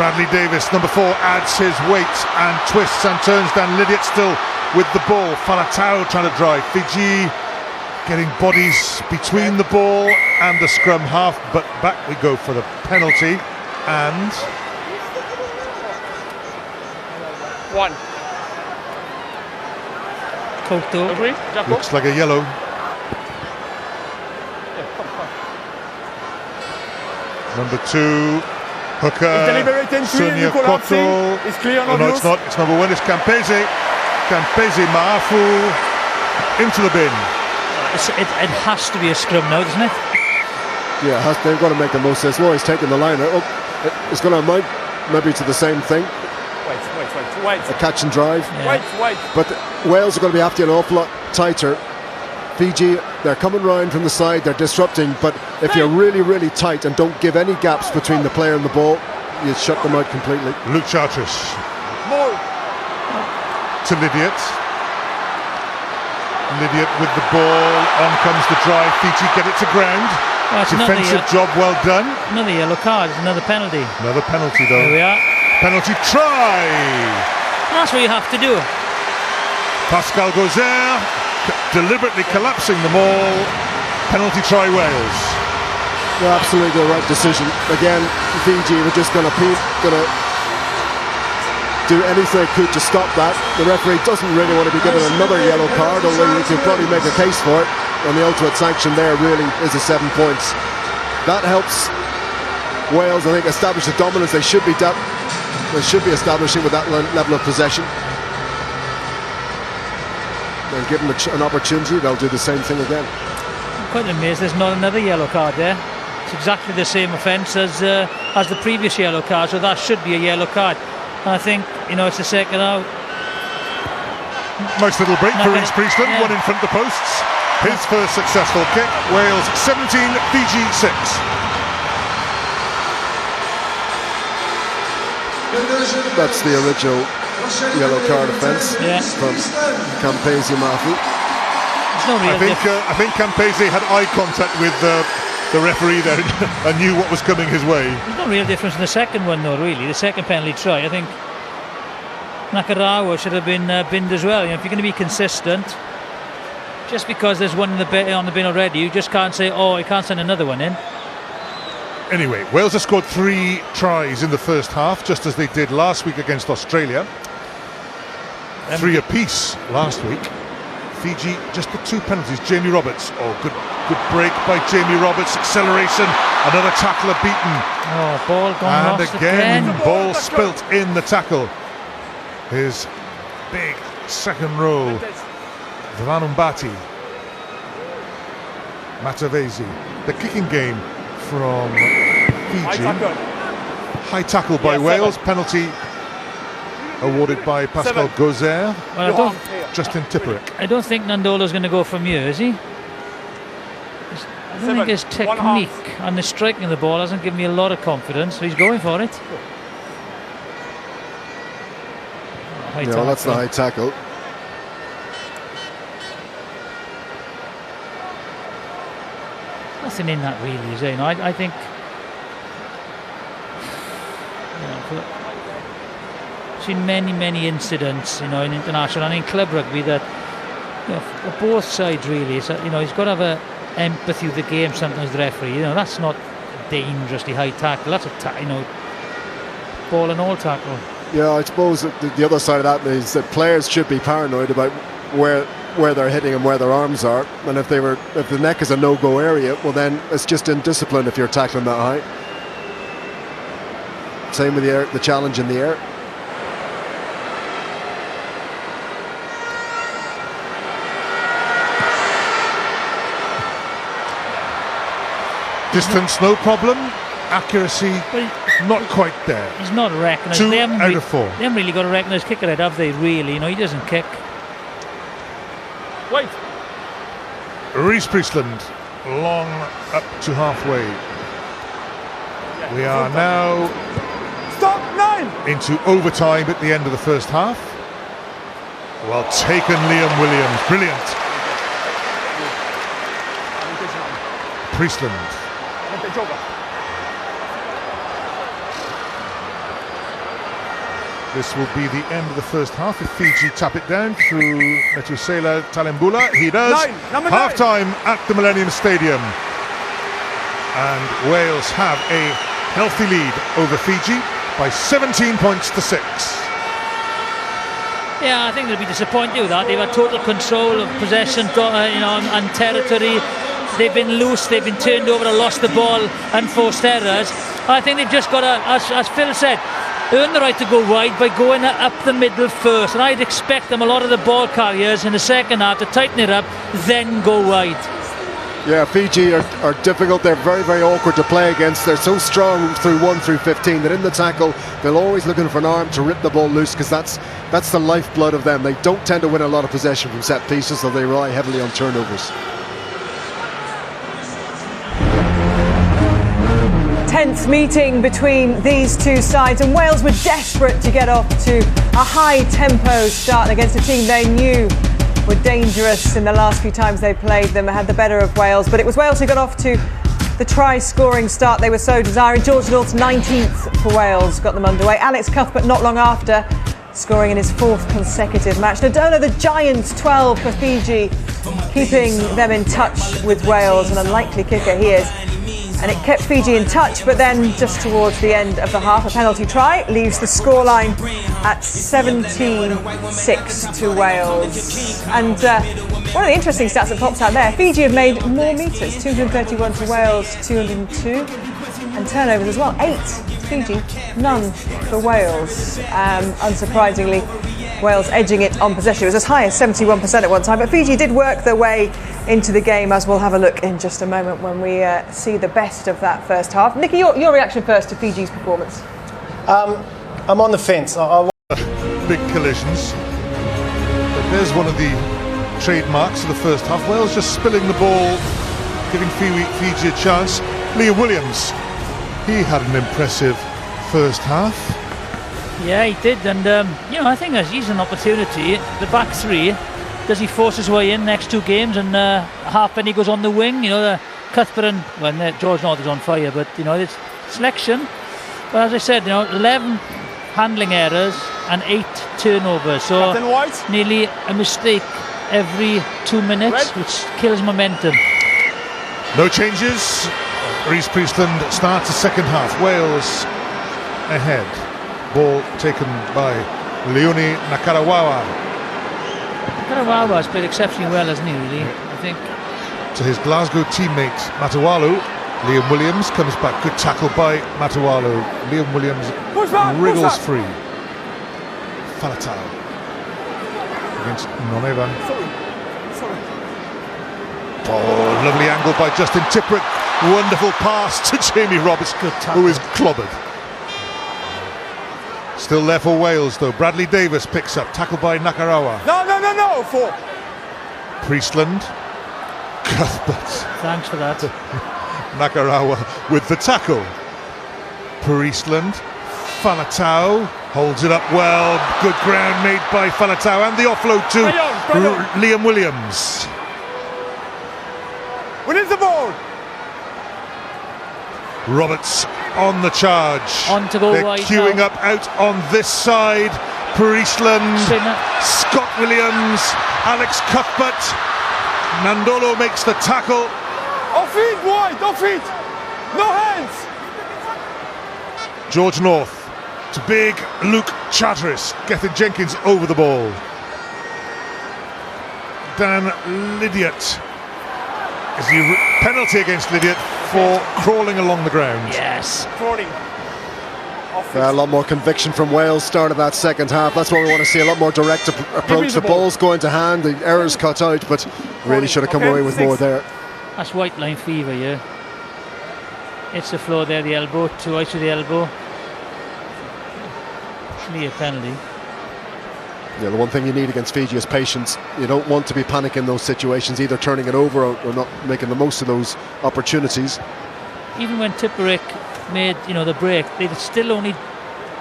Bradley Davies, number 4, adds his weight and twists and turns. Dan Lydiate still with the ball. Faletau trying to drive. Fiji getting bodies between the ball and the scrum half, but back we go for the penalty. And one. Koto. Looks like a yellow. Number 2, hooker. Sonia Koto. It's clear on No, it's not. It's number 1. It's Campese. Campese Maafu into the bin. It has to be a scrum now, doesn't it? Yeah, they've got to make the most of this. Well, he's taking the line out. It's going to amount maybe to the same thing. Wait. A catch and drive. Yeah. Wait. But Wales are going to be after an awful lot tighter. Fiji, they're coming round from the side, they're disrupting, but if you're really, really tight and don't give any gaps between the player and the ball, you shut them out completely. Luke Charteris. More. To Lydiate. Lydiate with the ball. On comes the drive. Fiji get it to ground. Well, defensive job well done. Another yellow card, it's another penalty. Another penalty though. There we are. Penalty try. That's what you have to do. Pascal Gauzere deliberately collapsing them all. Penalty try Wales. Yeah, absolutely the right decision. Again, Fiji were just going to do anything they could to stop that. The referee doesn't really want to be given another yellow card, although you can probably make a case for it. And the ultimate sanction there really is the 7 points. That helps Wales, I think, establish the dominance they should be establishing with that level of possession. And given an opportunity, they'll do the same thing again. I'm quite amazed there's not another yellow card there. It's exactly the same offence as the previous yellow card, so that should be a yellow card. And I think, it's the second out. Nice little break for Priestland, one in front of the posts. His first successful kick. Wales 17, Fiji 6. That's the original yellow card offence from Campese Maafu. I think Campese had eye contact with the referee there and knew what was coming his way. There's no real difference in the second one though, really. The second penalty try, I think Nakarawa should have been binned as well. If you're going to be consistent, just because there's one on the bin already, you just can't say, oh, you can't send another one in. Anyway, Wales have scored 3 tries in the first half, just as they did last week against Australia. 3 apiece last week. Fiji, just the 2 penalties. Jamie Roberts, good break by Jamie Roberts. Acceleration, another tackler beaten. Oh, ball gone lost again. Ball spilt in the tackle. His big second row. Vanumbati, Matavesi. The kicking game from Fiji. High tackle by Wales. Penalty awarded by Pascal Gauzere. Well, Justin Tipuric. I don't think Nadolo's going to go from here, is he? I don't think his technique and the striking of the ball hasn't given me a lot of confidence, so he's going for it. That's the high tackle. Nothing in that really, is there? I think I've seen many incidents, in international and in club rugby that, for both sides really. So, he's got to have a empathy with the game. Sometimes the referee, that's not a dangerously high tackle. That's a ball and all tackle. Yeah, I suppose the other side of that is that players should be paranoid about where where they're hitting and where their arms are. And if the neck is a no-go area, well then it's just indiscipline if you're tackling that high. Same with the challenge in the air. Distance, no problem. Accuracy, not quite there. He's not recognised. 2 out of 4. They haven't really got a recognised kicker head, have they, really? You know, he doesn't kick. Wait. Reece Priestland, long up to halfway. We are now into overtime at the end of the first half. Well taken, Liam Williams. Brilliant. Priestland. This will be the end of the first half if Fiji tap it down through Metusela Talembula. He does. Half-time at the Millennium Stadium. And Wales have a healthy lead over Fiji by 17 points to 6. Yeah, I think they'll be disappointed with that. They've had total control of possession, and territory. They've been loose, they've been turned over and lost the ball and forced errors. I think they've just got to, as Phil said, earn the right to go wide by going up the middle first. And I'd expect them, a lot of the ball carriers in the second half, to tighten it up, then go wide. Yeah, Fiji are difficult. They're very, very awkward to play against. They're so strong through 1 through 15 that in the tackle, they're always looking for an arm to rip the ball loose, because that's the lifeblood of them. They don't tend to win a lot of possession from set pieces, so they rely heavily on turnovers. Tense meeting between these two sides, and Wales were desperate to get off to a high tempo start against a team they knew were dangerous in the last few times they played them, had the better of Wales. But it was Wales who got off to the try-scoring start they were so desiring. George North's 19th for Wales got them underway. Alex Cuthbert not long after, scoring in his 4th consecutive match. Nadolo, the Giants, 12 for Fiji, keeping them in touch with Wales. An unlikely kicker he is. And it kept Fiji in touch, but then just towards the end of the half, a penalty try leaves the scoreline at 17-6 to Wales. And one of the interesting stats that pops out there, Fiji have made more metres, 231 to Wales, 202, and turnovers as well, 8 Fiji, none for Wales. Unsurprisingly, Wales edging it on possession. It was as high as 71% at one time, but Fiji did work their way into the game, as we'll have a look in just a moment when we see the best of that first half. Nicky, your reaction first to Fiji's performance? I'm on the fence. Big collisions. But there's one of the trademarks of the first half. Wales just spilling the ball, giving Fiji a chance. Liam Williams, he had an impressive first half. Yeah, he did, and I think he's an opportunity. The back three, does he force his way in next 2 games, and halfpenny goes on the wing? The Cuthbert and George North is on fire, but it's selection. But as I said, 11 handling errors and 8 turnovers, so nearly a mistake every 2 minutes, which kills momentum. No changes. Reece Priestland starts the second half. Wales ahead. Ball taken by Leone Nakarawa. Nakarawa has played exceptionally well, hasn't he, really? I think. To his Glasgow teammate Matawala, Liam Williams comes back. Good tackle by Matawala. Liam Williams wriggles free. Faletau against Goneva. Oh, lovely angle by Justin Tipuric. Wonderful pass to Jamie Roberts, who is clobbered. Still there for Wales though. Bradley Davies picks up, tackle by Nakarawa. No, 4. Priestland, Cuthbert. Thanks for that. Nakarawa with the tackle. Priestland, Faletau holds it up well. Good ground made by Faletau, and the offload to Liam Williams. Win the ball. Roberts on the charge. On to go They're wide queuing now. up out on this side. Priestland, Scott Williams, Alex Cuthbert. Nadolo makes the tackle. Off it, wide, off it. No hands. George North to big Luke Charteris, getting Jenkins over the ball. Dan Lydiate. Is the penalty against Lydiate for crawling along the ground? Yes. Crawling. A lot more conviction from Wales start of that second half. That's what we want to see, a lot more direct approach. The ball's going to hand, the errors cut out, but really should have come away with more there. That's white line fever, yeah. It's the floor there, the elbow, 2 out to the elbow. Clear penalty. Yeah, the one thing you need against Fiji is patience. You don't want to be panicking in those situations, either turning it over or not making the most of those opportunities. Even when Tipuric made, the break, they still only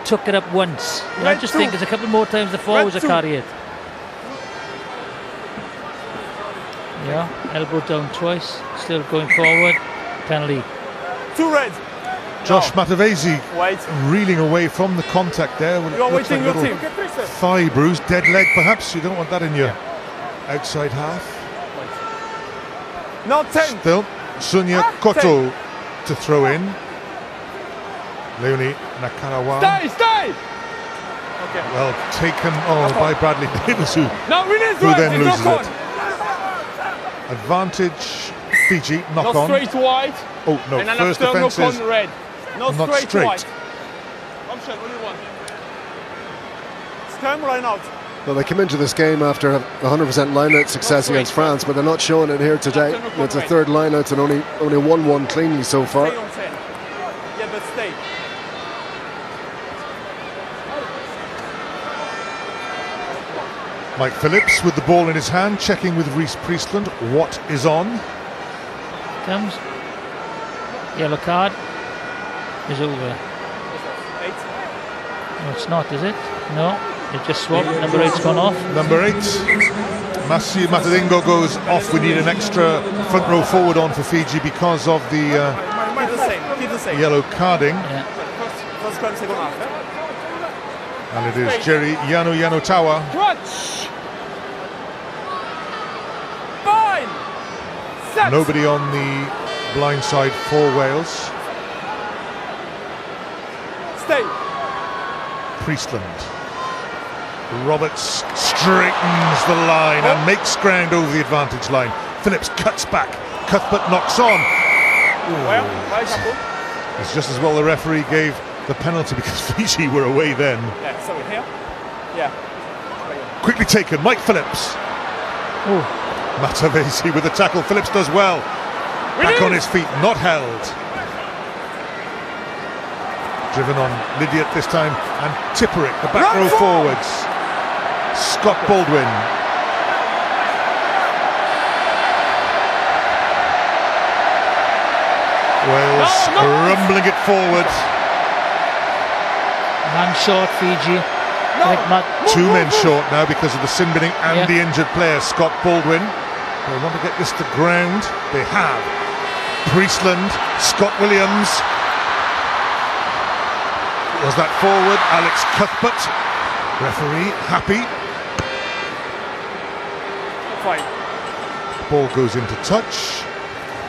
took it up once. I just think there's a couple more times the forwards are carrying it. Yeah, elbow down twice, still going forward. Penalty. 2 red. Josh Matavesi reeling away from the contact there. Well, You're waiting your team. Thigh bruise, dead leg perhaps. You don't want that in your outside half. Now 10. Still, Sunya Koto to throw in. Leonie Nakarawa. Stay! Okay. Well taken by Bradley Davies, who then loses it. Advantage Fiji, knock on. Not straight white. Oh no, and first offence is red. Not straight white. Option, only one. It's time line out. Well, they come into this game after 100% line-out success against France, but they're not showing it here today. It's a third line-out and only 1-1 cleanly so far. Stay on 10. Yeah, but stay. Mike Phillips with the ball in his hand, checking with Priestland what is on. Comes. Yellow card is over. 8. No, it's not, is it? No, it just swapped. Number 8's gone off. Number 8, Masi Matadingo goes off. We need an extra front row forward on for Fiji because of the Keep the same. yellow carding. Yeah. First time, second half. And it is Jerry Yanotawa. Crutch. 9. 7. Nobody on the blind side for Wales. Stay. Priestland. Roberts straightens the line and makes ground over the advantage line. Phillips cuts back. Cuthbert knocks on. It's just as well the referee gave the penalty because Fiji were away then. Yeah, sorry, here. Yeah. Quickly taken, Mike Phillips. Matavesi with the tackle. Phillips does well. Back on his feet, not held. Driven on Lydiate this time, and Tipuric, the back row forwards. Scott Baldwin. Wales rumbling it forward. Man short, Fiji. 2 men short now because of the sin binning and the injured player, Scott Baldwin. They want to get this to ground. They have. Priestland, Scott Williams. Was that forward? Alex Cuthbert. Referee happy. Ball goes into touch.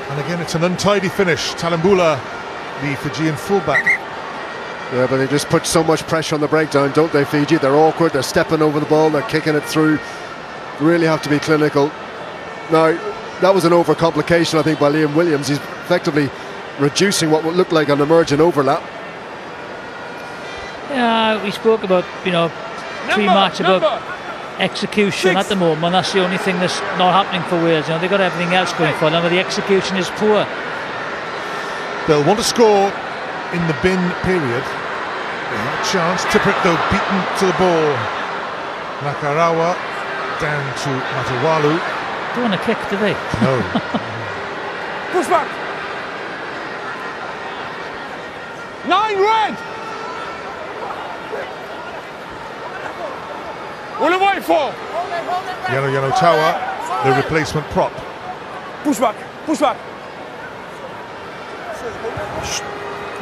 And again, it's an untidy finish. Talbula, the Fijian fullback. Yeah, but they just put so much pressure on the breakdown, don't they, Fiji? They're awkward, they're stepping over the ball, they're kicking it through. Really have to be clinical. Now, that was an overcomplication, I think, by Liam Williams. He's effectively reducing what would look like an emergent overlap. Yeah, we spoke about, pre-match about execution at the moment. That's the only thing that's not happening for Wales. They've got everything else going for them, but the execution is poor. They'll want to score in the bin period. They have a chance. Tipuric, though, beaten to the ball. Nakarawa down to Matawala. Don't want to kick, do they? No. Push back. 9 red. What are we waiting for? Yanotawa, the replacement prop. Push back. Push back.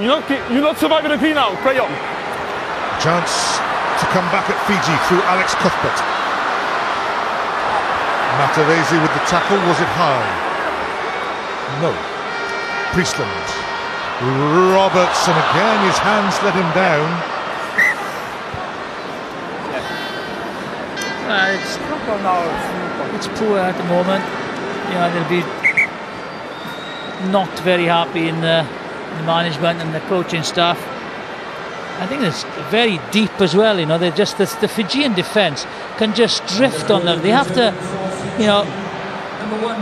You're not surviving the P now. Play on. Chance to come back at Fiji through Alex Cuthbert. Matavesi with the tackle. Was it high? No. Priestland. Robertson again. His hands let him down. It's it's poor at the moment. You know, they'll be not very happy in the management and the coaching staff. I think it's very deep as well. You know, they're just the Fijian defence can just drift on them. They have to, you know,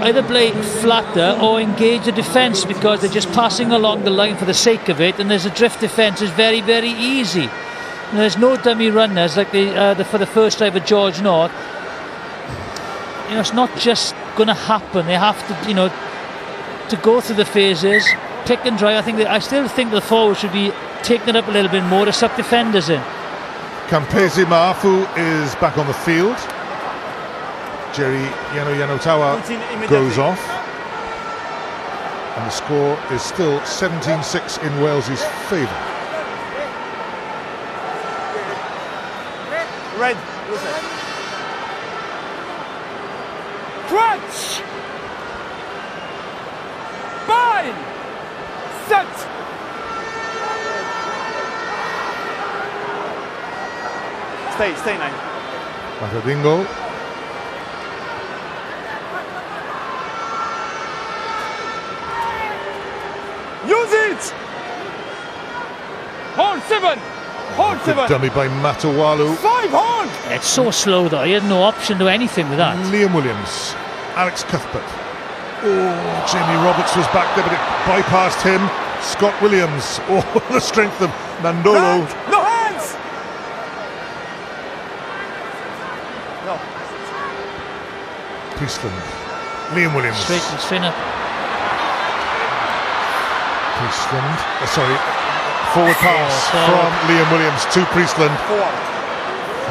either play flatter or engage the defence because they're just passing along the line for the sake of it. And there's a drift defence is very, very easy. And there's no dummy runners like for the first drive of George North. You know, it's not just going to happen. They have to, you know, to go through the phases, pick and drive. I still think the forward should be taking it up a little bit more to suck defenders in. Campesi Maafu is back on the field. Jerry Yanotawa goes off. And the score is still 17-6 in Wales's favour. Red. Crunch! Bind! Set! Stay 9. Matadingo. Use it! Hold 7! Hold 7! Dummy by Matawalu. 5 hold! It's so slow though, he had no option to do anything with that. Liam Williams. Alex Cuthbert. Oh, Jamie Roberts was back there, but it bypassed him. Scott Williams. Oh, the strength of Nadolo. No hands! No. Priestland. Liam Williams. Straight up. Priestland. Forward pass from Liam Williams to Priestland.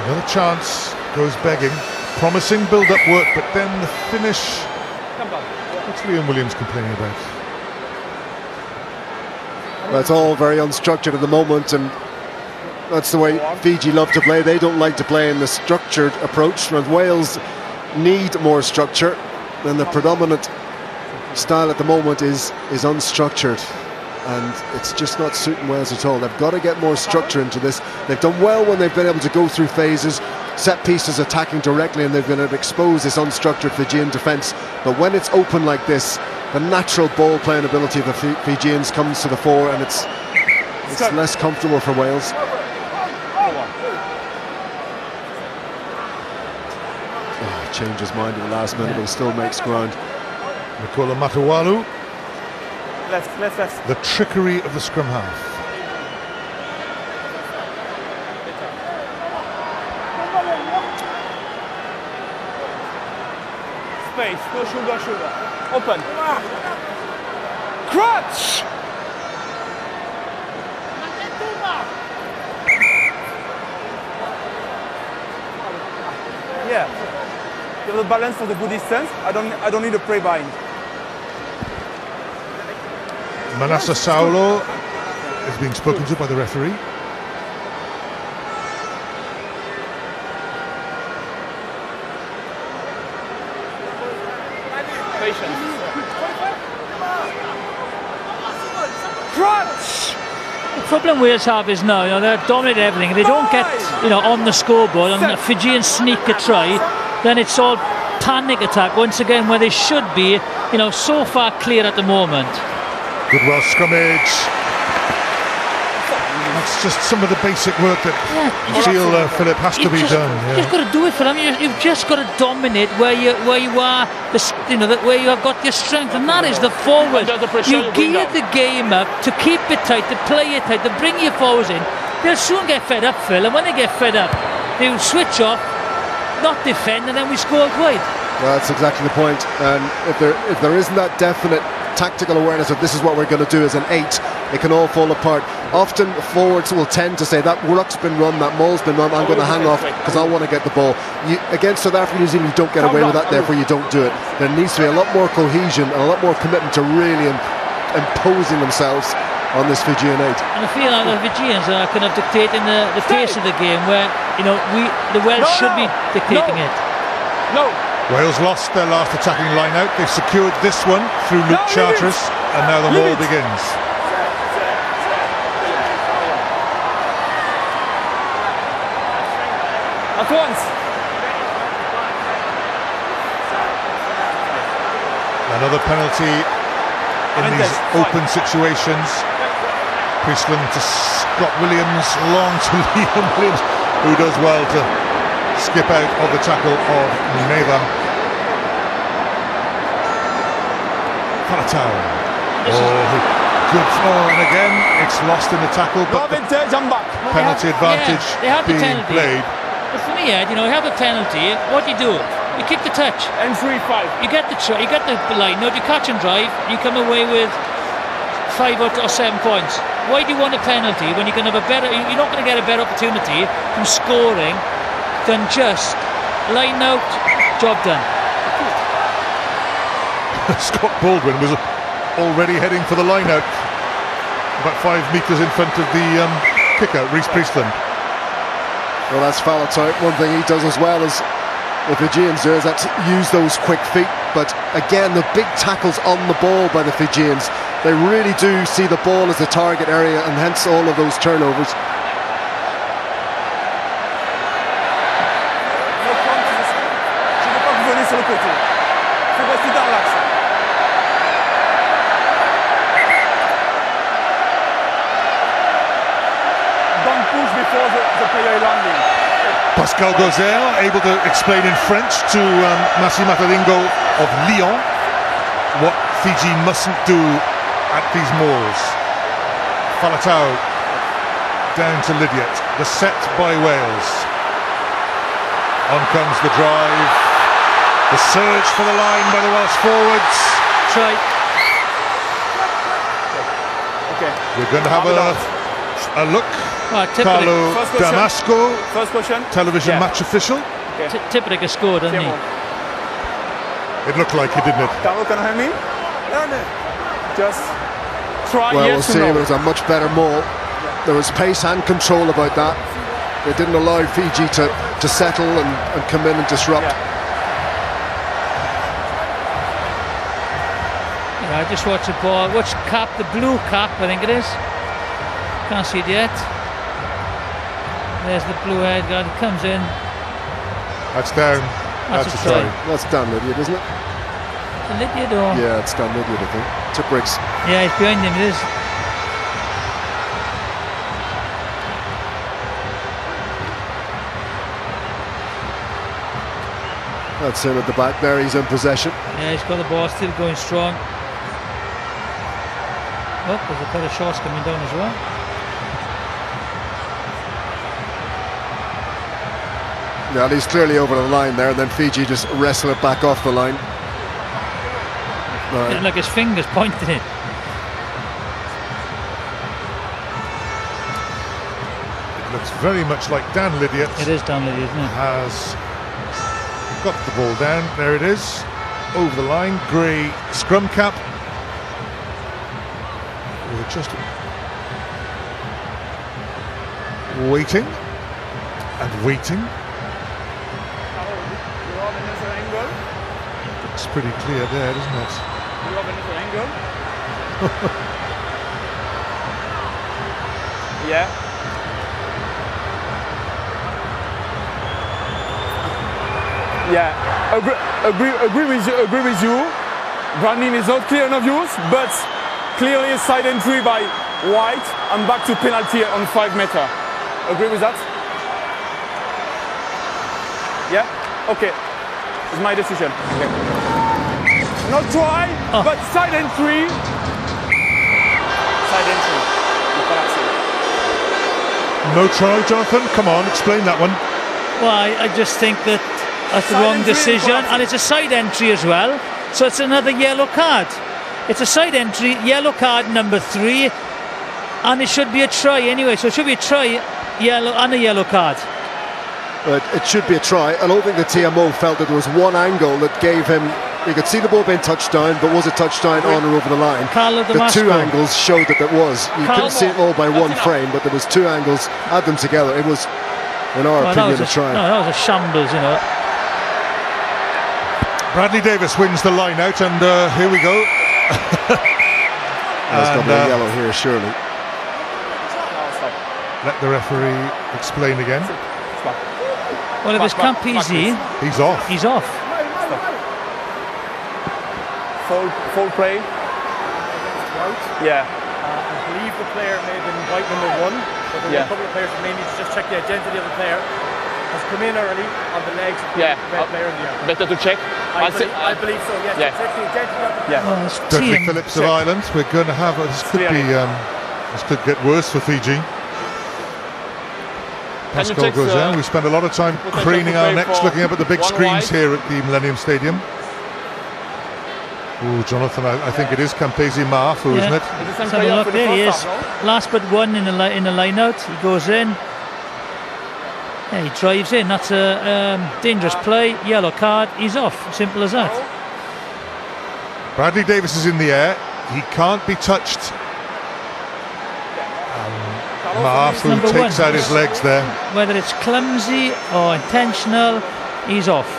Another chance, goes begging. Promising build-up work, but then the finish. What's Liam Williams complaining about? Well, it's all very unstructured at the moment, and that's the way Fiji love to play. They don't like to play in the structured approach, and Wales need more structure. And the predominant style at the moment is unstructured, and it's just not suiting Wales at all. They've got to get more structure into this. They've done well when they've been able to go through phases, set pieces attacking directly, and they've been able to expose this unstructured Fijian defence. But when it's open like this, the natural ball playing ability of the Fijians comes to the fore, and it's less comfortable for Wales. Oh, changed his mind at the last minute, but he still makes ground. Nicola Matawalu. Left. The trickery of the scrum half. Space, no shoulder. Open. Crutch! Yeah. You have the balance for the good distance. I don't need a prey bind. Manasa Saulo is being spoken to by the referee. Patience. Crunch! The problem Wales have is now, you know, they're dominating everything. If they don't get, you know, on the scoreboard and the Fijians sneak a try, then it's all panic attack once again, where they should be, you know, so far clear at the moment. Good Welsh scrummage. That's just some of the basic work that Philip has to be done. You've got to do it for them. You've just got to dominate where you are, where you have got your strength, and that is the forward. You gear the game up to keep it tight, to play it tight, to bring your forwards in. They'll soon get fed up, Phil, and when they get fed up, they'll switch off, not defend, and then we score wide. Well, that's exactly the point. And if there isn't that definite tactical awareness of this is what we're going to do as an 8, it can all fall apart. Often forwards will tend to say that ruck's been run, that maul's been run, I'm going to hang off because I want to get the ball. Against South Africa, New Zealand, you don't get away with that, therefore you don't do it. There needs to be a lot more cohesion and a lot more commitment to really imposing themselves on this Fijian 8. And I feel like the Fijians are kind of dictating the pace of the game, where, you know, the Welsh should be dictating it. No. Wales lost their last attacking line out. They've secured this one through Luke Charteris, and now the maul begins. At once. Another penalty in these open situations. Priestland to Scott Williams, long to Liam Williams, who does well to skip out of the tackle of Goneva. Faletau. Good throw, and again it's lost in the tackle, but penalty advantage being played. But for me, Ed, you have a penalty. What do? You kick the touch. And 3-5. You get the line. Now, if you catch and drive, you come away with 5 or 7 points. Why do you want a penalty when you can have a better? You're not going to get a better opportunity from scoring than just line out, job done. Scott Baldwin was already heading for the line out, about 5 metres in front of the kick-out, Priestland. Well, that's Faletau. One thing he does as well as the Fijians do is that use those quick feet. But again, the big tackles on the ball by the Fijians. They really do see the ball as the target area, and hence all of those turnovers. Don't push before the player landing. Pascal Gauzere able to explain in French to Massimo Mataringo of Lyon what Fiji mustn't do at these mauls. Faletau down to Lydiate. The set by Wales. On comes the drive. The surge for the line by the Welsh forwards. Try. Okay. We're going to have a look. Carlo Damasco, First question. television match official. Tipuric has scored, hasn't he? It looked like he, didn't it? Carlo, can you help me? Just try. Well, yes we'll see. or no. It was a much better maul. There was pace and control about that. They didn't allow Fiji to settle and come in and disrupt. I just watched the ball. Watch cap, the blue cap, I think it is. Can't see it yet. There's the blue head guard. It comes in. That's down. That's a try. That's Dan Lydiate, isn't it? The Lydiate or? Yeah, it's Dan Lydiate, I think. Tipuric's. Yeah, he's behind him. It is. That's him at the back there. He's in possession. Yeah, he's got the ball still going strong. Oh, there's a pair of shots coming down as well. Yeah, he's clearly over the line there, and then Fiji just wrestle it back off the line. Yeah, like his fingers pointing it. It looks very much like Dan Lydiate. It is Dan Lydiate, isn't it? Has got the ball down. There it is. Over the line. Grey scrum cap. We're just waiting and waiting. It's pretty clear there, isn't it? You have another angle. Yeah. Yeah. Agree with you. Branding is not clear enough views, but clearly a side entry by White and back to penalty on 5 meter. Agree with that? Yeah? Okay. It's my decision. Okay. Not try, but side entry. Side entry. No try, Jonathan? Come on, explain that one. Well, I just think that that's the wrong decision, and it's a side entry as well, so it's another yellow card. It's a side entry, yellow card number 3, and it should be a try anyway, so it should be a try, yellow and a yellow card. But it should be a try. I don't think the TMO felt that there was one angle that gave him. You could see the ball being touched down, but was it touched down on or over the line? The 2 angles showed that it was. You couldn't see it all by one frame, but there was 2 angles. Add them together, it was, in our opinion, a try. No, that was a shambles, you know. Bradley Davis wins the line out, and here we go. There's got to be a yellow here, surely. Let the referee explain again. Well, if it's Campisi, he's off. He's off. foul play. Yeah. I believe the player may have been white number 1, but there were a couple of players that may need to just check the identity of the player. Has come in early on the legs of the red player in the air. Better to check. I believe so, yes. Yeah. Check the identity of the player. Definitely Phillips of Ireland. We're going to have this could get worse for Fiji. Pascal Gauzere. We spend a lot of time craning our necks looking up at the big screens here at the Millennium Stadium. Oh, Jonathan, I think it is Campesi Mafu, isn't it? Let's have a look. There he is. Last but one in the line out. He goes in. Yeah, he drives in. That's a dangerous play. Yellow card. He's off. Simple as that. Bradley Davies is in the air. He can't be touched. Mafu takes out his legs there. Whether it's clumsy or intentional, he's off.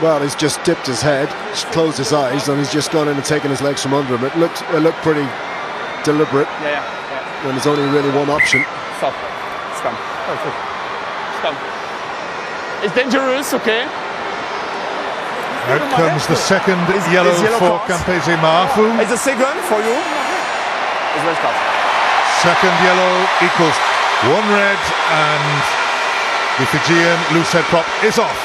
Well, he's just dipped his head, closed his eyes, and he's just gone in and taken his legs from under him. It looked pretty deliberate. When there's only really one option. Stop. Stop. Stop. It's dangerous, okay? Out comes the second yellow for Campesi Mafu. It's a second for you. It's red card. Second yellow equals 1 red, and the Fijian loose head prop is off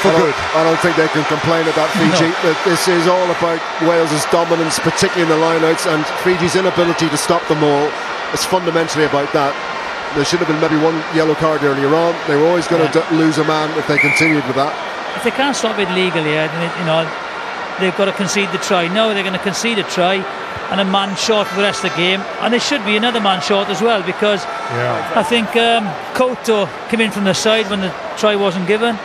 for good. I don't think they can complain about Fiji. No. This is all about Wales's dominance, particularly in the lineouts, and Fiji's inability to stop them all. It's fundamentally about that. There should have been maybe 1 yellow card earlier on. They were always going to lose a man if they continued with that. If they can't stop it legally, they've got to concede the try. No, they're going to concede a try and a man short for the rest of the game, and there should be another man short as well, because I think Koto came in from the side when the try wasn't given.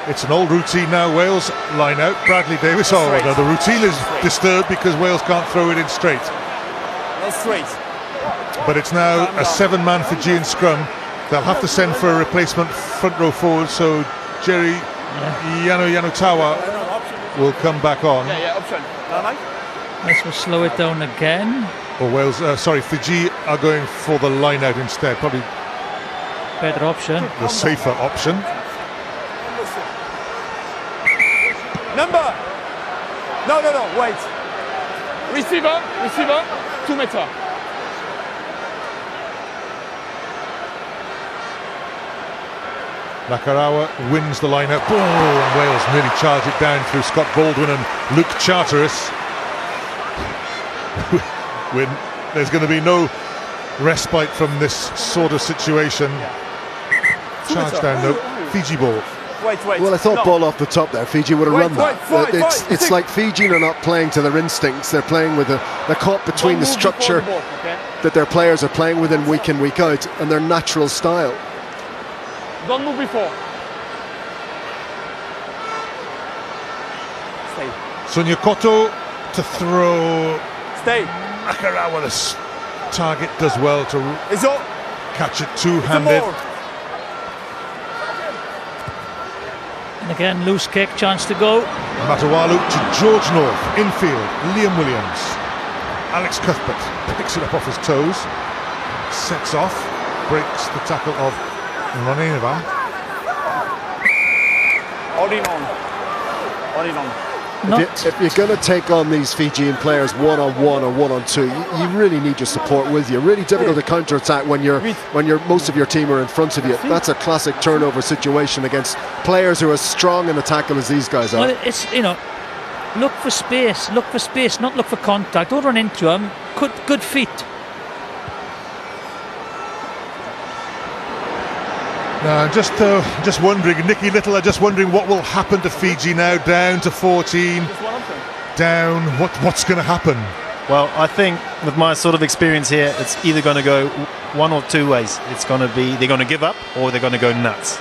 It's an old routine now. Wales line out. Bradley Davies. Oh, no, the routine is disturbed because Wales can't throw it in straight. No straight. But it's now a 7-man Fijian scrum. They'll have to send for a replacement front row forward, so Jerry Yanutawa will come back on. This will slow it down again. Or Wales, Fiji are going for the line out instead. Probably better option. The safer option. Number. No, wait. Receiver, 2 meter. Nakarawa wins the line out. Oh, and Wales nearly charge it down through Scott Baldwin and Luke Charteris. There's going to be no respite from this sort of situation. Charge down though. Fiji ball. Wait. Well, I thought ball off the top there. Fiji would have run that. It's like Fiji are not playing to their instincts. They're playing with they're caught between the structure that their players are playing within week in, week out, and their natural style. Don't move before. Stay. Sonia Koto to throw. Stay. Nakarawa, the target does well to catch it two-handed. And again, loose kick, chance to go. Matawala to George North, infield, Liam Williams. Alex Cuthbert picks it up off his toes, sets off, breaks the tackle of Goneva. All in on. If you're going to take on these Fijian players one-on-one or one-on-two, you really need your support with you. Really difficult to counter-attack when most of your team are in front of you. That's a classic turnover situation against players who are as strong in the tackle as these guys are. Well, it's, look for space, not look for contact. Don't run into them. Good feet. No, just wondering, Nicky Little, just wondering what will happen to Fiji now, down to 14, down, what's going to happen? Well, I think with my sort of experience here, it's either going to go one or two ways. It's going to be, they're going to give up or they're going to go nuts.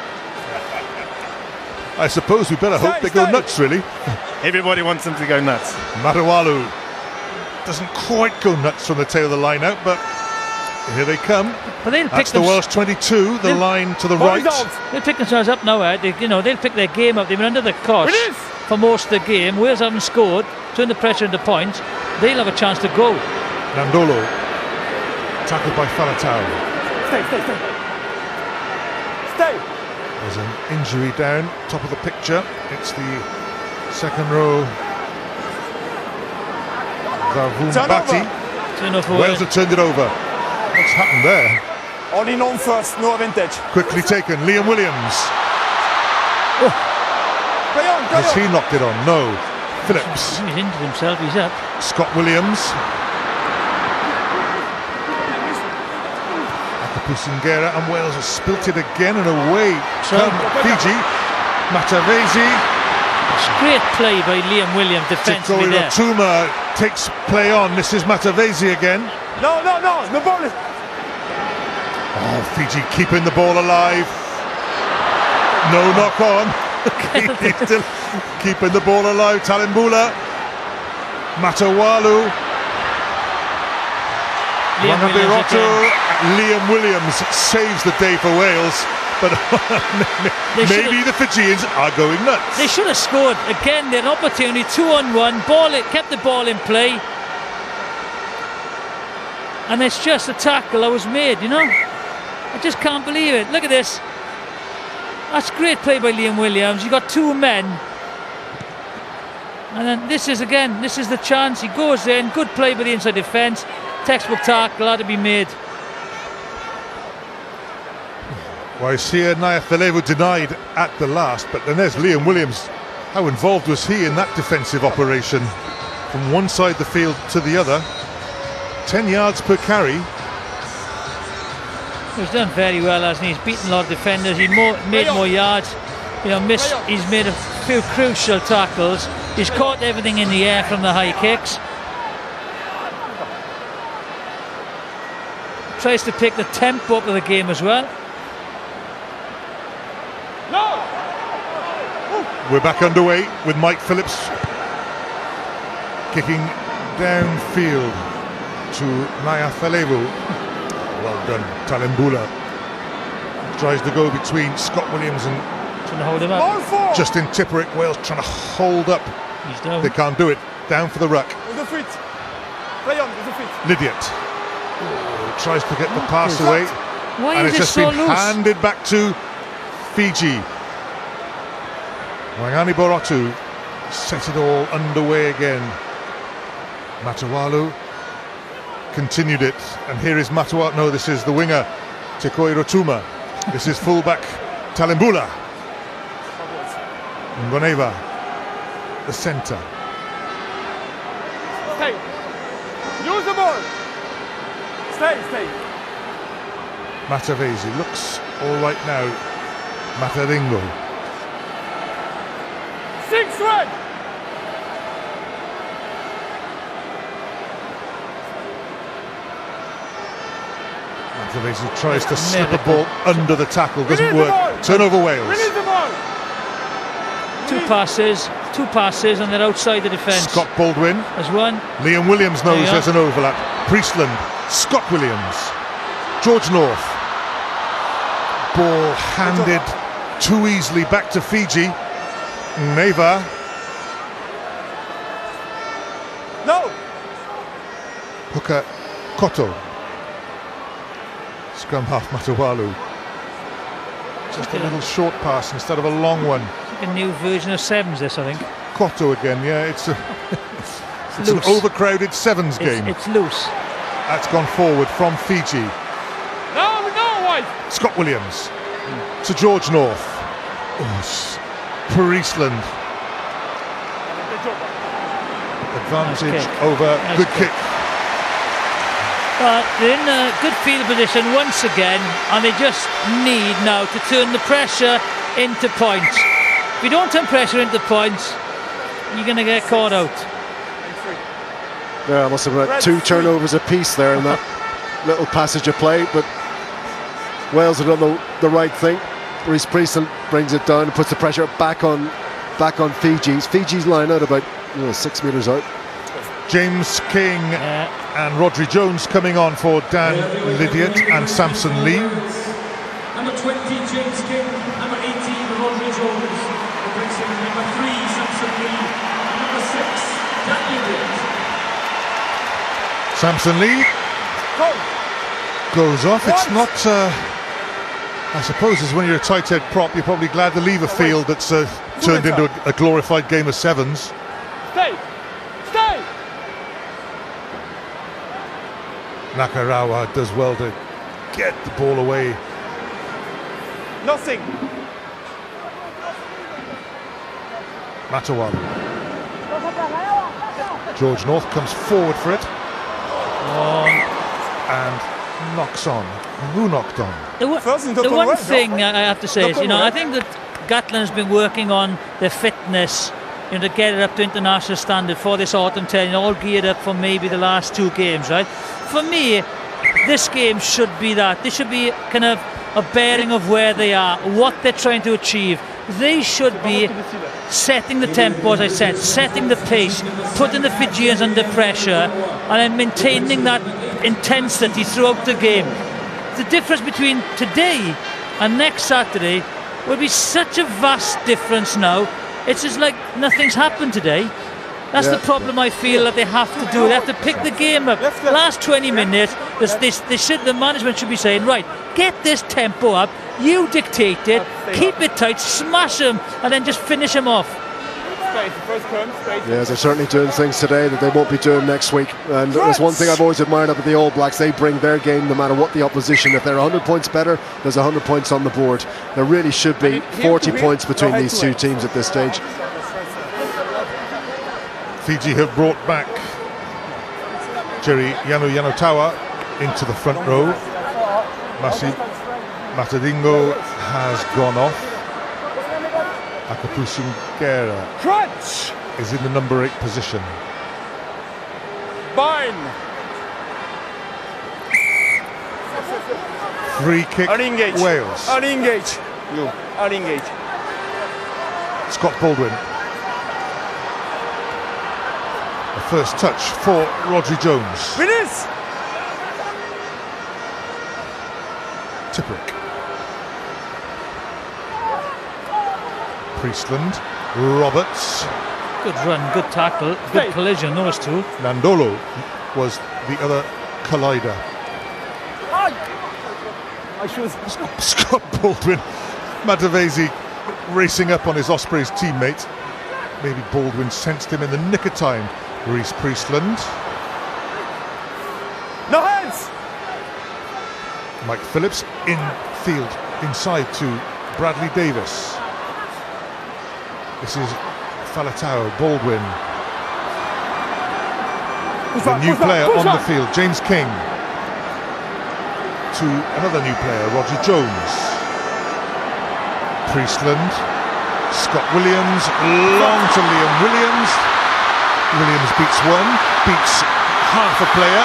I suppose we better hope they go nuts, really. Everybody wants them to go nuts. Matawala doesn't quite go nuts from the tail of the line out, but here they come. But they'll That's the Welsh 22, the line to the right. They'll pick themselves up now, they'll pick their game up. They've been under the cosh for most of the game. Wales haven't scored, turn the pressure into points. They'll have a chance to go. Nadolo, tackled by Faletau. Stay. There's an injury down, top of the picture. It's the second row Cavubati. Wales have turned it over. What's happened there? Only on first, no advantage. Quickly taken, Liam Williams. Has he knocked it on? No. Phillips. He's injured himself, he's up. Scott Williams. Pusingera, and Wales have spilt it again and away. Fiji. Matavesi. It's great play by Liam Williams defensively there. Tikoirotuma takes play on. This is Matavesi again. No, the ball is... Oh, Fiji keeping the ball alive. No knock on. He's still keeping the ball alive. Talbula. Matawala. Liam Williams saves the day for Wales, but maybe the Fijians are going nuts. They should have scored again. Their opportunity, 2-on-1 ball. It kept the ball in play, and it's just a tackle that was made. You know, I just can't believe it. Look at this. That's great play by Liam Williams. You got two men, and then this is the chance. He goes there, and good play by the inside defence. Textbook tackle had to be made. Well, I see Nayacalevu denied at the last, but then there's Liam Williams. How involved was he in that defensive operation from one side of the field to the other? 10 yards per carry. He's done very well, hasn't he? He's beaten a lot of defenders. He made more yards. You know, he's made a few crucial tackles. He's caught everything in the air from the high kicks. Tries to pick the tempo up of the game as well. We're back underway with Mike Phillips kicking downfield to Nayacalevu. Well done, Talbula. Tries to go between Scott Williams and trying to hold him up. Justin Tipuric. Wales trying to hold up. He's down. They can't do it. Down for the ruck. With the feet. Play on with the feet. Lydiate tries to get the pass away. Why and is it's just so been loose? handed back to Fiji. Waqaniburotu set it all underway again. Matawala continued it, and here is Matawala. No, this is the winger Tikoirotuma. This is fullback Talbula. Goneva, the centre. Stay. Use the ball. Stay. Matavesi looks all right now. Mataringo. 6 red. Matavesi tries to slip a ball under the tackle, doesn't work. Turnover Wales. Release the ball. Two passes, and they're outside the defence. Scott Baldwin. There's one. Liam Williams knows there's an overlap. Priestland, Scott Williams, George North. Ball handed too easily back to Fiji. Goneva. No. Hooker Koto. Scrum half Matawala. Just a little short pass instead of a long one. It's like a new version of sevens, this, I think. Koto again, yeah. It's an overcrowded sevens game. It's loose. That's gone forward from Fiji. No, White. Scott Williams to George North. Priestland. Advantage over. Good kick. But they're in a good field position once again, and they just need now to turn the pressure into points. If you don't turn pressure into points, you're going to get caught out. Yeah, must have been 2 turnovers apiece there in that little passage of play, but Wales have done the right thing. Priestland brings it down and puts the pressure back on Fiji's line out about 6 metres out. James King and Rodri Jones coming on for Dan Lydiate and Samson Lee. Number 20, James King. Number 18, Rodri Jones. Replacing number 3, Samson Lee. Number 6, Dan Lydiate. Samson Lee goes off. It's not... I suppose as when you're a tight head prop, you're probably glad to leave a field that's turned into a glorified game of sevens. Stay! Nakarawa does well to get the ball away. Nothing. Matawala. George North comes forward for it. And knocks on. Who knocked on? The one thing I have to say is, I think that Gatland has been working on their fitness, to get it up to international standard for this autumn 10, all geared up for maybe the last 2 games, right? For me, this game should be that. This should be kind of a bearing of where they are, what they're trying to achieve. They should be setting the tempo, as I said, setting the pace, putting the Fijians under pressure, and then maintaining that intensity throughout the game. The difference between today and next Saturday will be such a vast difference now. It's just like nothing's happened today. That's the problem I feel that they have to do. They have to pick the game up. Last 20 minutes, the management should be saying, right, get this tempo up, you dictate it, keep it tight, smash them, and then just finish them off. Yeah, they're certainly doing things today that they won't be doing next week. And there's one thing I've always admired about the All Blacks: they bring their game no matter what the opposition. If they're 100 points better, there's 100 points on the board. There really should be 40 points between these two teams at this stage. Fiji have brought back Jerry Yanotawa into the front row. Matadingo has gone off. Akapusungera is in the number 8 position. Bind. Free kick, Unengage. Wales. Unengage. You. Unengage. Scott Baldwin. The first touch for Rodri Jones. Finish. Tipuric. Priestland. Roberts. Good run, good tackle, good collision, those two. Nadolo was the other collider. Scott Baldwin. Matavesi racing up on his Ospreys teammate. Maybe Baldwin sensed him in the nick of time. Reece Priestland. No hands! Mike Phillips in field, inside to Bradley Davies. This is Faletau, Baldwin. The new player on the field, James King. To another new player, Roger Jones. Priestland. Scott Williams, long to Liam Williams. Williams beats one, beats half a player.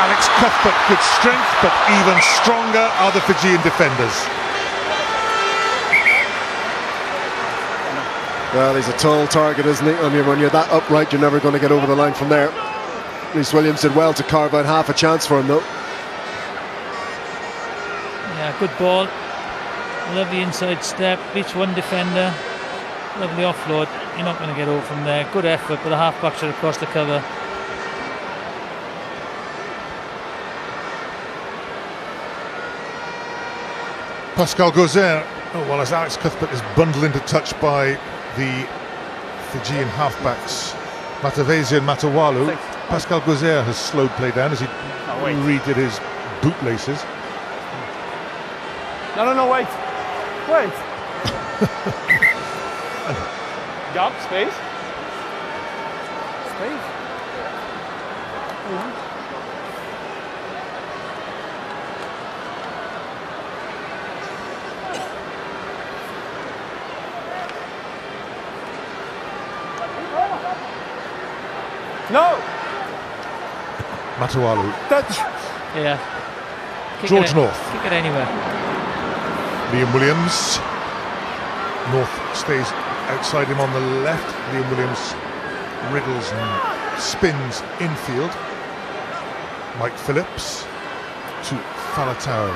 Alex Cuthbert, good strength, but even stronger are the Fijian defenders. Well, he's a tall target, isn't he? I mean, when you're that upright, you're never going to get over the line from there. Reece Williams did well to carve out half a chance for him, though. Yeah, good ball. Lovely inside step, beats one defender. Lovely offload. You're not going to get over from there. Good effort, but the half-back should have crossed the cover. Pascal Gauzere, well, as Alex Cuthbert is bundled into touch by the Fijian halfbacks Matavesi and Matawala. Pascal Gauzere has slowed play down as he redid his bootlaces. No, wait. Gap, space. No! Matawala. Touch! Yeah. George North. Kick it anywhere. Liam Williams. North stays outside him on the left. Liam Williams wriggles and spins infield. Mike Phillips to Faletau.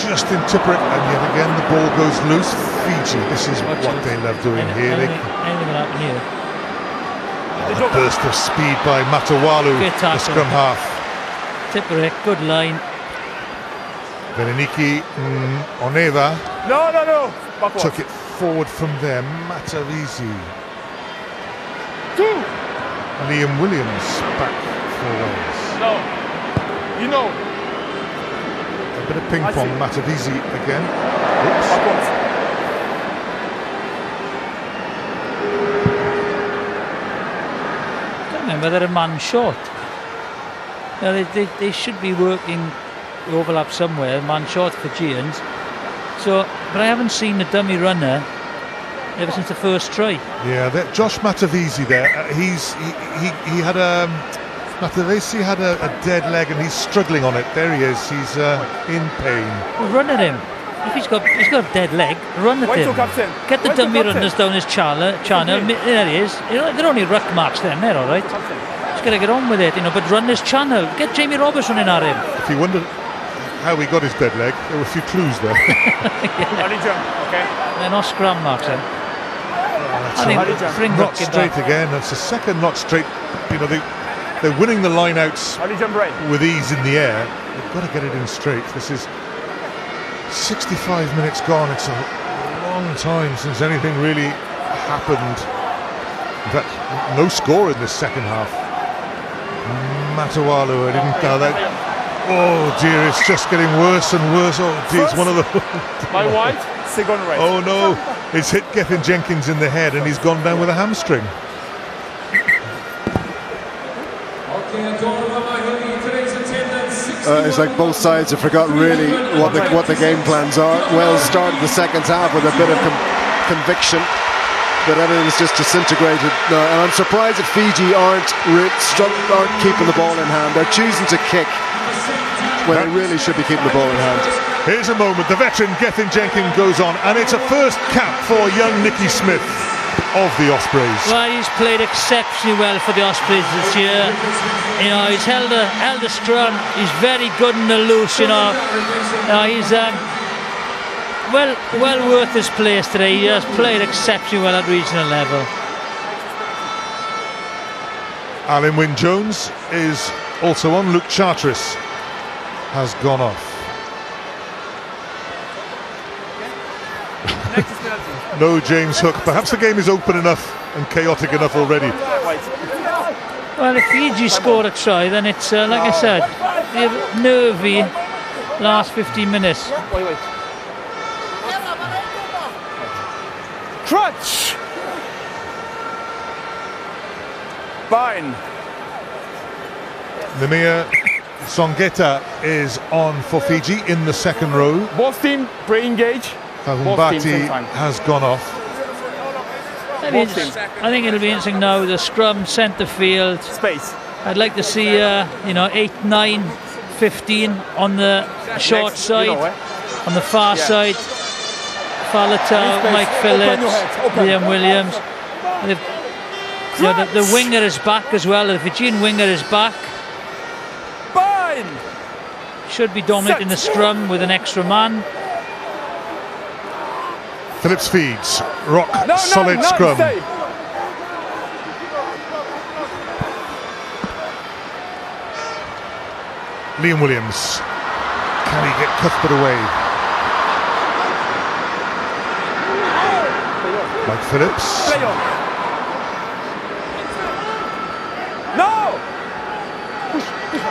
Justin Tipuric, and yet again the ball goes loose. Fiji, this is what they love doing here. Anything will happen here. A burst of speed by Matawala, the scrum half. Tipuric, good line. Veneniki Goneva No. took it forward from there. Matavesi. Liam Williams back for Wales. No. You know. A bit of ping pong. Matavesi again. Oops. I don't remember they're a man short. Now they should be working the overlap somewhere, man short Fijians. So, but I haven't seen the dummy runner ever since the first try. Yeah, Josh Matavesi there. He had Matavesi had a dead leg and he's struggling on it. There he is. He's in pain. Well, run at him. If he's got a dead leg, run at him. Get the dummy runners down his channel. There he is. You know, they're only ruck marks then. They're all right. Just gotta get on with it, you know. But run his channel. Get Jamie Roberts running at him. If you wondered how he got his dead leg, there were a few clues there. Okay. They're not scrum marks then. Not straight again. That's the second not straight. You know, they're winning the line-outs with ease in the air. They've got to get it in straight. This is 65 minutes gone. It's a long time since anything really happened. In fact, no score in this second half. Matawala, I didn't know that. Oh dear, it's just getting worse and worse. Oh dear, it's one of the... My white, second right. Oh no, it's hit Gethin Jenkins in the head and he's gone down with a hamstring. It's like both sides have forgotten really what the game plans are. Wales started the second half with a bit of conviction, but everything's just disintegrated now. And I'm surprised that Fiji aren't keeping the ball in hand. They're choosing to kick when they really should be keeping the ball in hand. Here's a moment. The veteran Gethin Jenkins goes on, and it's a first cap for young Nicky Smith of the Ospreys. Well, he's played exceptionally well for the Ospreys this year. You know, he's held a scrum. He's very good in the loose. You know, he's well worth his place today. He has played exceptionally well at regional level. Alan Wynne-Jones is also on. Luke Charteris has gone off. No James Hook. Perhaps the game is open enough and chaotic enough already. Well, if Fiji score a try, then it's like I said, nervy last 15 minutes. Crutch! Fine. Namia Soqeta is on for Fiji in the second row. Both team pre-engage. Cavubati has gone off. I think it'll be interesting now. The scrum, centre field. Space. I'd like to see, 8, 9, 15 on the short side. On the far side, Faletau, Mike Phillips, Liam Williams. The winger is back as well. The Fijian winger is back. Should be dominating the scrum with an extra man. Phillips feeds. Rock solid scrum. Liam Williams. Can he get Cuthbert away? Mike Phillips.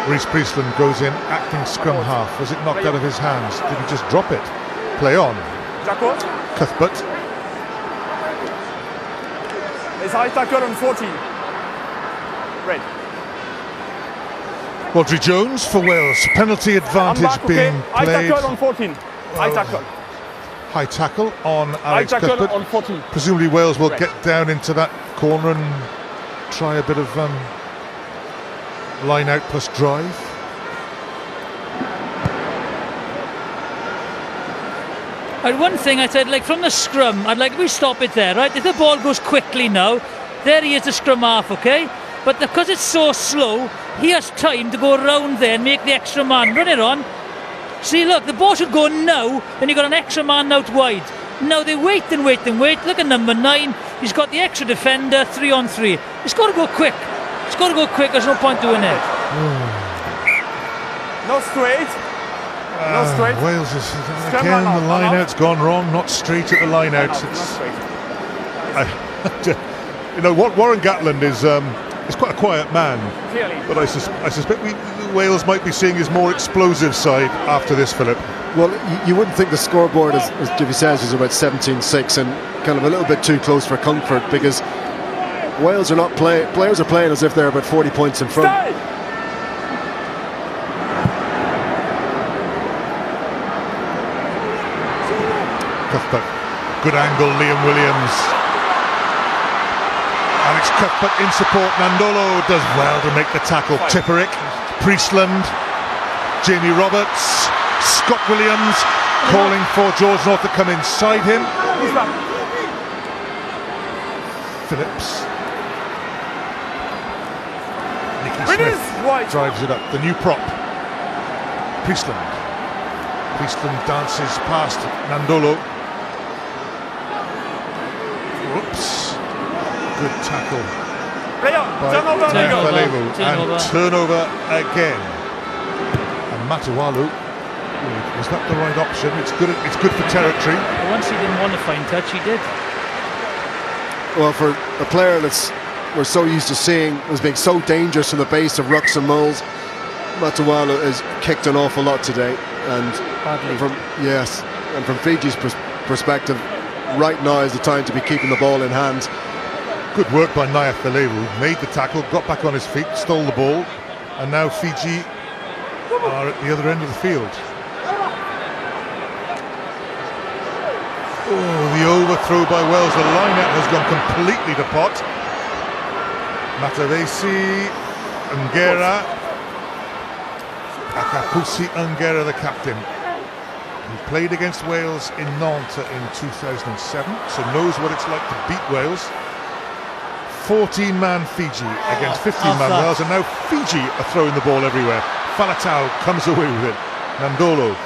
Reece Priestland goes in, acting scrum half. Was it knocked out of his hands? Did he just drop it? Play on. Cuthbert. It's high tackle on 14. Red. Rodri Jones for Wales. Penalty advantage being played. High tackle on 14. High tackle. High tackle on Alex high tackle Cuthbert. on 14. Presumably Wales will get down into that corner and try a bit of line out plus drive. One thing I said, like from the scrum, I'd like we stop it there, right? If the ball goes quickly now, there he is, the scrum half, okay? But because it's so slow, he has time to go around there and make the extra man. Run it on. See, look, the ball should go now, then you've got an extra man out wide. Now they wait and wait and wait. Look at number 9. He's got the extra defender, 3 on 3. It's got to go quick. It's got to go quick. There's no point doing it. No straight. No straight. Wales is Stand again man the out, line man out. out's gone wrong. Not straight at the line out. Not It's, straight. you know what, Warren Gatland is quite a quiet man, Clearly. but I suspect Wales might be seeing his more explosive side after this, Philip. Well, you wouldn't think the scoreboard, as Davies says, was about 17-6 and kind of a little bit too close for comfort, because Wales are not players are playing as if they're about 40 points in front. Stay! Cuthbert, good angle, Liam Williams. Alex Cuthbert in support. Nadolo does well to make the tackle. Tipuric, Priestland, Jamie Roberts, Scott Williams calling for George North to come inside him. Phillips. Nicky Smith drives it up. The new prop. Priestland. Priestland dances past Nadolo. Whoops. Good tackle by Nayacalevu, and turnover again. And Matawala, was that the right option? It's good for territory. Once he didn't want to find touch, he did. Well, for a player that's we're so used to seeing as being so dangerous from the base of rucks and moles, Matawala has kicked an awful lot today, and from Fiji's perspective, right now is the time to be keeping the ball in hand. Good work by Nayacalevu, made the tackle, got back on his feet, stole the ball, and now Fiji are at the other end of the field. Oh, the overthrow by Wales, the line-out has gone completely to pot. Matavesi, Ngera, Akapusi Ngera, the captain. He played against Wales in Nantes in 2007, so knows what it's like to beat Wales. 14-man Fiji against 15-man Wales, and now Fiji are throwing the ball everywhere. Faletau comes away with it. Nadolo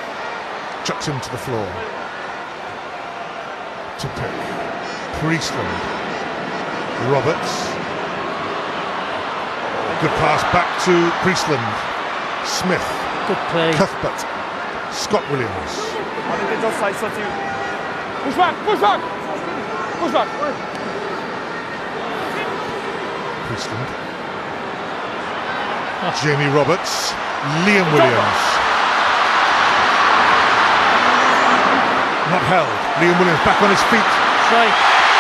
chucks him to the floor. To pick. Priestland. Roberts. Good pass back to Priestland. Smith. Good play. Cuthbert. Scott Williams. I think they just side shot you. Push back, push back! Push back! Priestland. Jamie Roberts. Liam Williams. Not held. Liam Williams back on his feet. Right.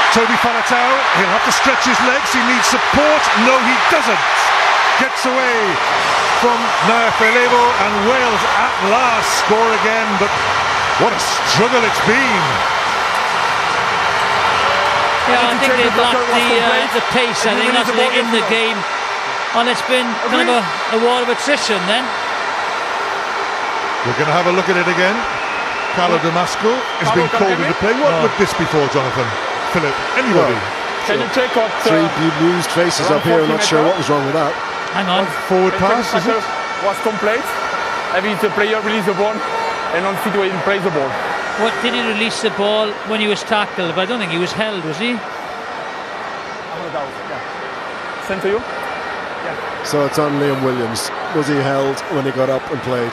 Toby Faletau, he'll have to stretch his legs. He needs support. No, he doesn't. Gets away from Nayacalevu, and Wales at last score again, but what a struggle it's been. Yeah, I think they've lacked the pace. I think that's in the game, and it's been kind of a war of attrition then. We're going to have a look at it again. Carlo Damasco has been called into play. What would this be for, Jonathan? Philip? Anybody? Can you check what... Three bemused faces up here. I'm not sure what was wrong with that. Hang on. Forward pass, is it? Was complete. Every player released the ball, and on feet he plays the ball. What, did he release the ball when he was tackled? But I don't think he was held, was he? Sent to you? So it's on Liam Williams. Was he held when he got up and played?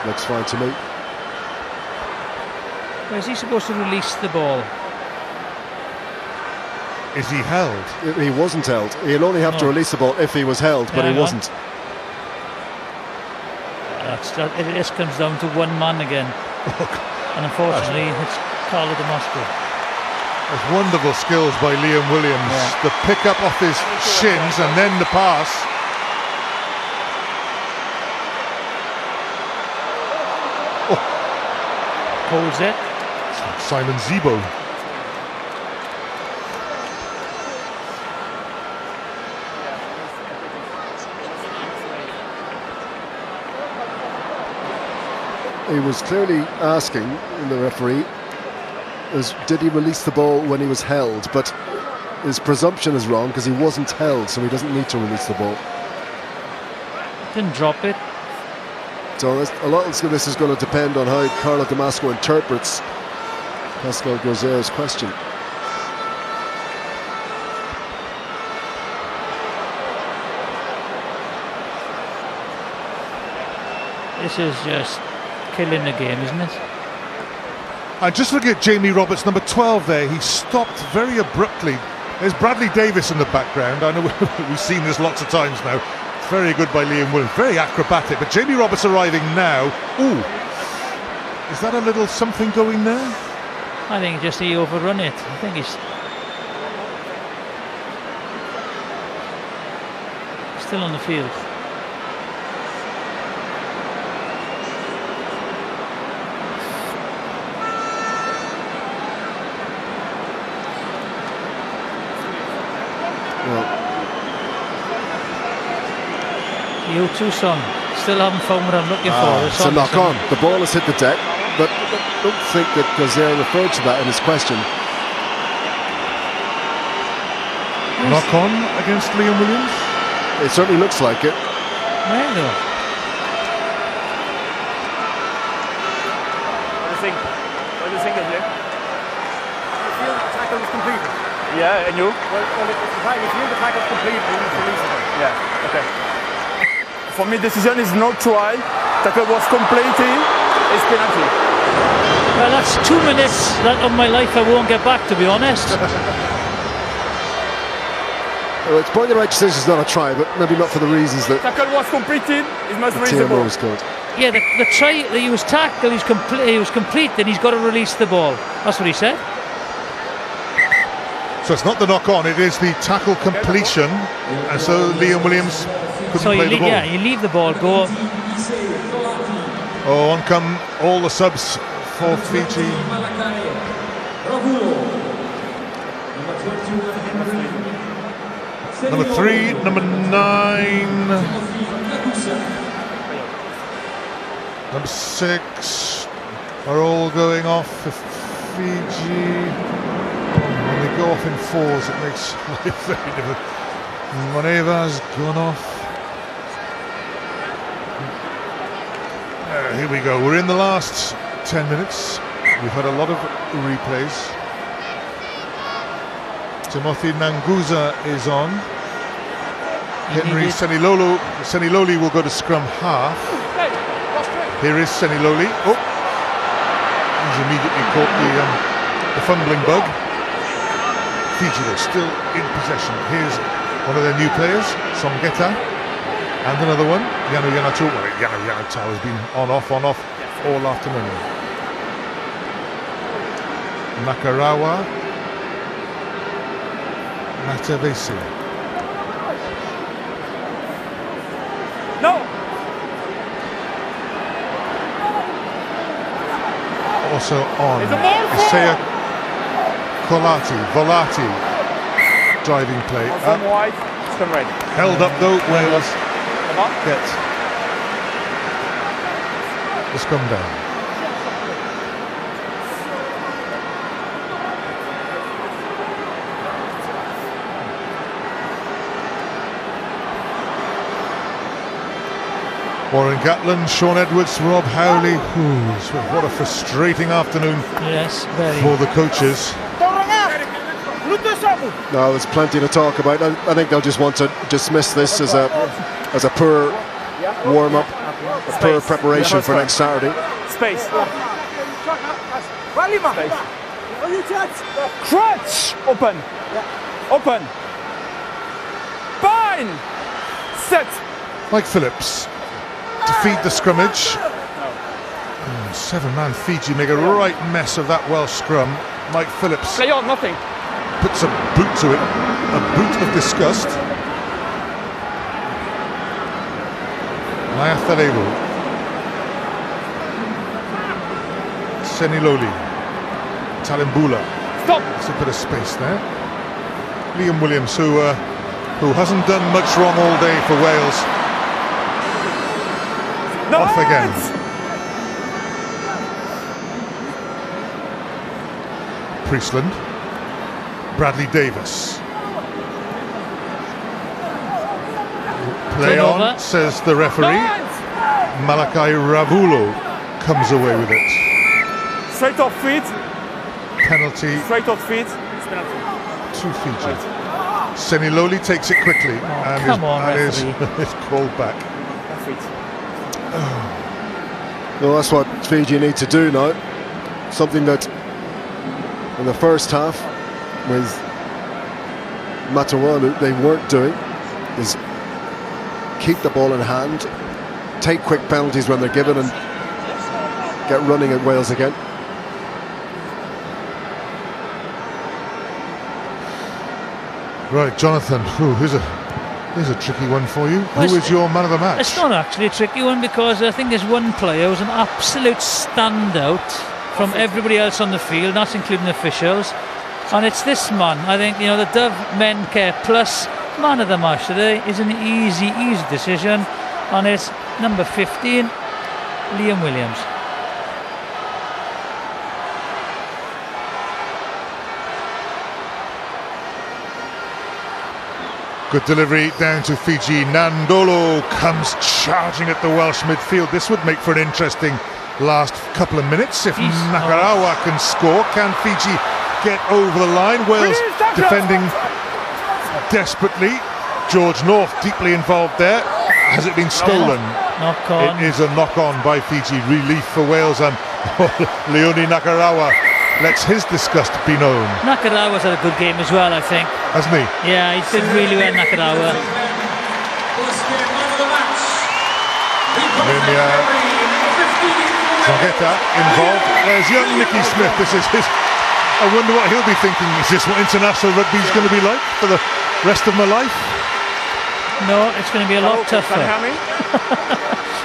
Looks fine to me. Where's he supposed to release the ball? Is he held? He wasn't held. He'll only have to release the ball if he was held, but he wasn't. This comes down to one man again. And unfortunately, it's Carlo Damasco. There's wonderful skills by Liam Williams. The pick up off his shins and then the pass. Holds it. Simon Zebo. He was clearly asking the referee, did he release the ball when he was held? But his presumption is wrong because he wasn't held, so he doesn't need to release the ball. Didn't drop it. So a lot of this is going to depend on how Carlo Damasco interprets Pascal Gauzere's question. This is just killing the game, isn't it? And just look at Jamie Roberts, number 12 there. He stopped very abruptly. There's Bradley Davies in the background. I know we've seen this lots of times now. It's very good by Liam Williams, very acrobatic. But Jamie Roberts arriving now. Ooh, is that a little something going there? I think just he overrun it. I think he's still on the field. The O2 song. Still haven't found what I'm looking for. It's a knock on. The ball has hit the deck, but I don't think that Gauzere referred to that in his question. Knock on against Liam Williams? It certainly looks like it. Where though? What do you think of it? You feel the tackle was completed? Yeah, and you? Well, if you feel the tackle is completed, you need to release it. Yeah, okay. For me, decision is no try. Tackle was completed. It's penalty. Well, that's 2 minutes that of my life I won't get back, to be honest. Well, it's probably the right decision, it's not a try, but maybe not for the reasons that Tackle was completed. It's most the reasonable. TMO was called. Yeah, the try that he was tackled, he was complete, then he's got to release the ball. That's what he said. So it's not the knock on, it is the tackle completion. And so Liam Williams couldn't play the ball. Yeah, you leave the ball go. Oh, on come all the subs for Fiji. Number 3, number 9, number 6 are all going off for Fiji. When they go off in 4s, it makes life very difficult. Goneva's gone off. Here we go. We're in the last 10 minutes. We've had a lot of replays. Timothy Nagusa is on. Henry Seniloli will go to scrum half. Here is Seniloli. Oh, he's immediately caught the fumbling bug. Fiji though still in possession. Here's one of their new players, Soqeta, and another one, Yanatau. Yanatau has been on off all afternoon. Nakarawa, Matavesi. No. Also on Isaiah Volati, driving play. From white, scrum red. Held up though, Wales get the scrum down. Warren Gatland, Sean Edwards, Rob Howley. What a frustrating afternoon for the coaches. No, there's plenty to talk about. I think they'll just want to dismiss this as a poor warm-up, a poor preparation for next Saturday. Space. Crutch! Open. Open. Bind! Set. Mike Phillips to feed the scrummage. 7-man Fiji make a right mess of that Welsh scrum. Mike Phillips play on, nothing. Puts a boot to it, a boot of disgust. Nayacalevu, Seniloli, Talbula. Stop. That's a bit of space there. Liam Williams, who hasn't done much wrong all day for Wales. No. Off again. Priestland, Bradley Davies. Play on, says the referee. Malachi Ravulo comes away with it. Straight off feet. Penalty. Straight off feet. It's penalty. To Fiji. Seniloli takes it quickly and is called back. Well, that's what Fiji need to do now. Something that in the first half with Matawala they weren't doing is keep the ball in hand, take quick penalties when they're given, and get running at Wales again. Right, Jonathan, here's a tricky one for you. Who is your man of the match? It's not actually a tricky one, because I think there's one player who's an absolute standout from everybody else on the field, not including the officials, and it's this man. I think, you know, the Dove Men Care Plus man of the match today is an easy decision, and it's number 15, Liam Williams. Good delivery down to Fiji. Nadolo comes charging at the Welsh midfield. This would make for an interesting last couple of minutes if Nakarawa can score. Can Fiji get over the line? Wales defending desperately. George North deeply involved there. Has it been stolen? Knock on. It is a knock-on by Fiji. Relief for Wales, and Leone Nakarawa lets his disgust be known. Nakarawa's had a good game as well, I think. Hasn't he? Yeah, he did really well, Nakarawa. Soqeta involved. There's young Nicky Smith. This is his. I wonder what he'll be thinking. Is this what international rugby is going to be like for the rest of my life? No, it's going to be a lot tougher.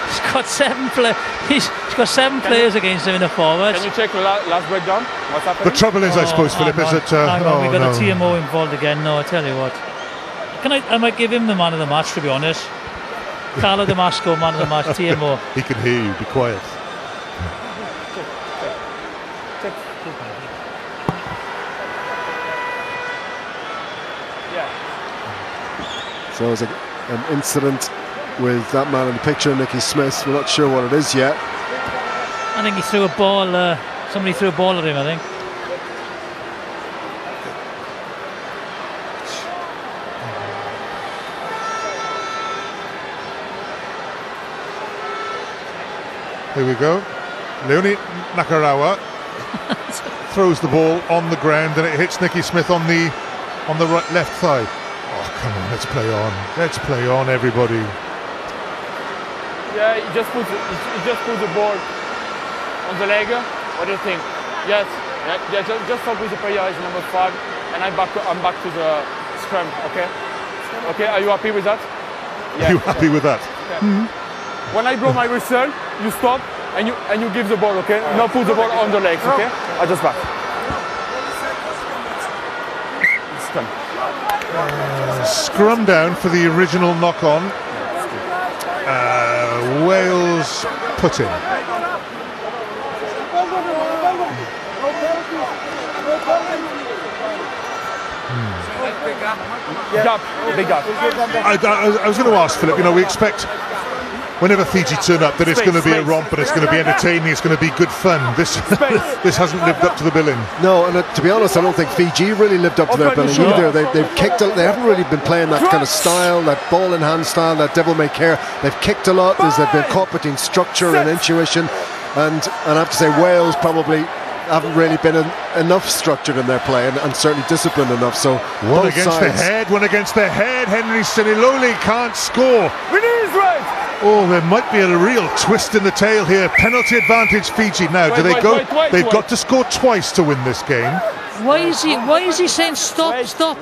He's got seven players against him in the forwards. Can you check the last breakdown? What's happening? The trouble is, I suppose, Philip, is that we've got a TMO involved again. No, I tell you what. I might give him the man of the match, to be honest. Carlo Damasco, man of the match, TMO. He can hear you. Be quiet. So it was an incident with that man in the picture, Nicky Smith. We're not sure what it is yet. I think he threw a ball. Somebody threw a ball at him, I think. Here we go. Leone Nakarawa throws the ball on the ground, and it hits Nicky Smith on the left thigh. Oh, come on, let's play on. Let's play on, everybody. Yeah, he just puts the ball on the leg. What do you think? Yes. Yeah, just stop with the player is number 5, and I'm back to the scrum. Okay. Okay. Are you happy with that? Yeah. Are you happy with that? Okay. Mm-hmm. When I blow my whistle, you stop and you give the ball. Okay. Now put the ball on the legs. Okay. I just back. Scrum. Scrum down for the original knock-on. Wales put in. Big gap. I was going to ask Philip, we expect whenever Fiji turn up that it's going to be a romp and it's going to be entertaining, it's going to be good fun. This hasn't lived up to the billing. No, and to be honest, I don't think Fiji really lived up to their billing either. They've kicked. They haven't really been playing that kind of style, that ball in hand style, that devil may care. They've kicked a lot. They've been caught between structure and intuition, and I have to say Wales probably haven't really been enough structured in their play and certainly disciplined enough. So one against the head. Henry Seniloli can't score. Oh, there might be a real twist in the tail here. Penalty advantage Fiji now. Do they go? They've got to score twice to win this game. Why is he saying stop?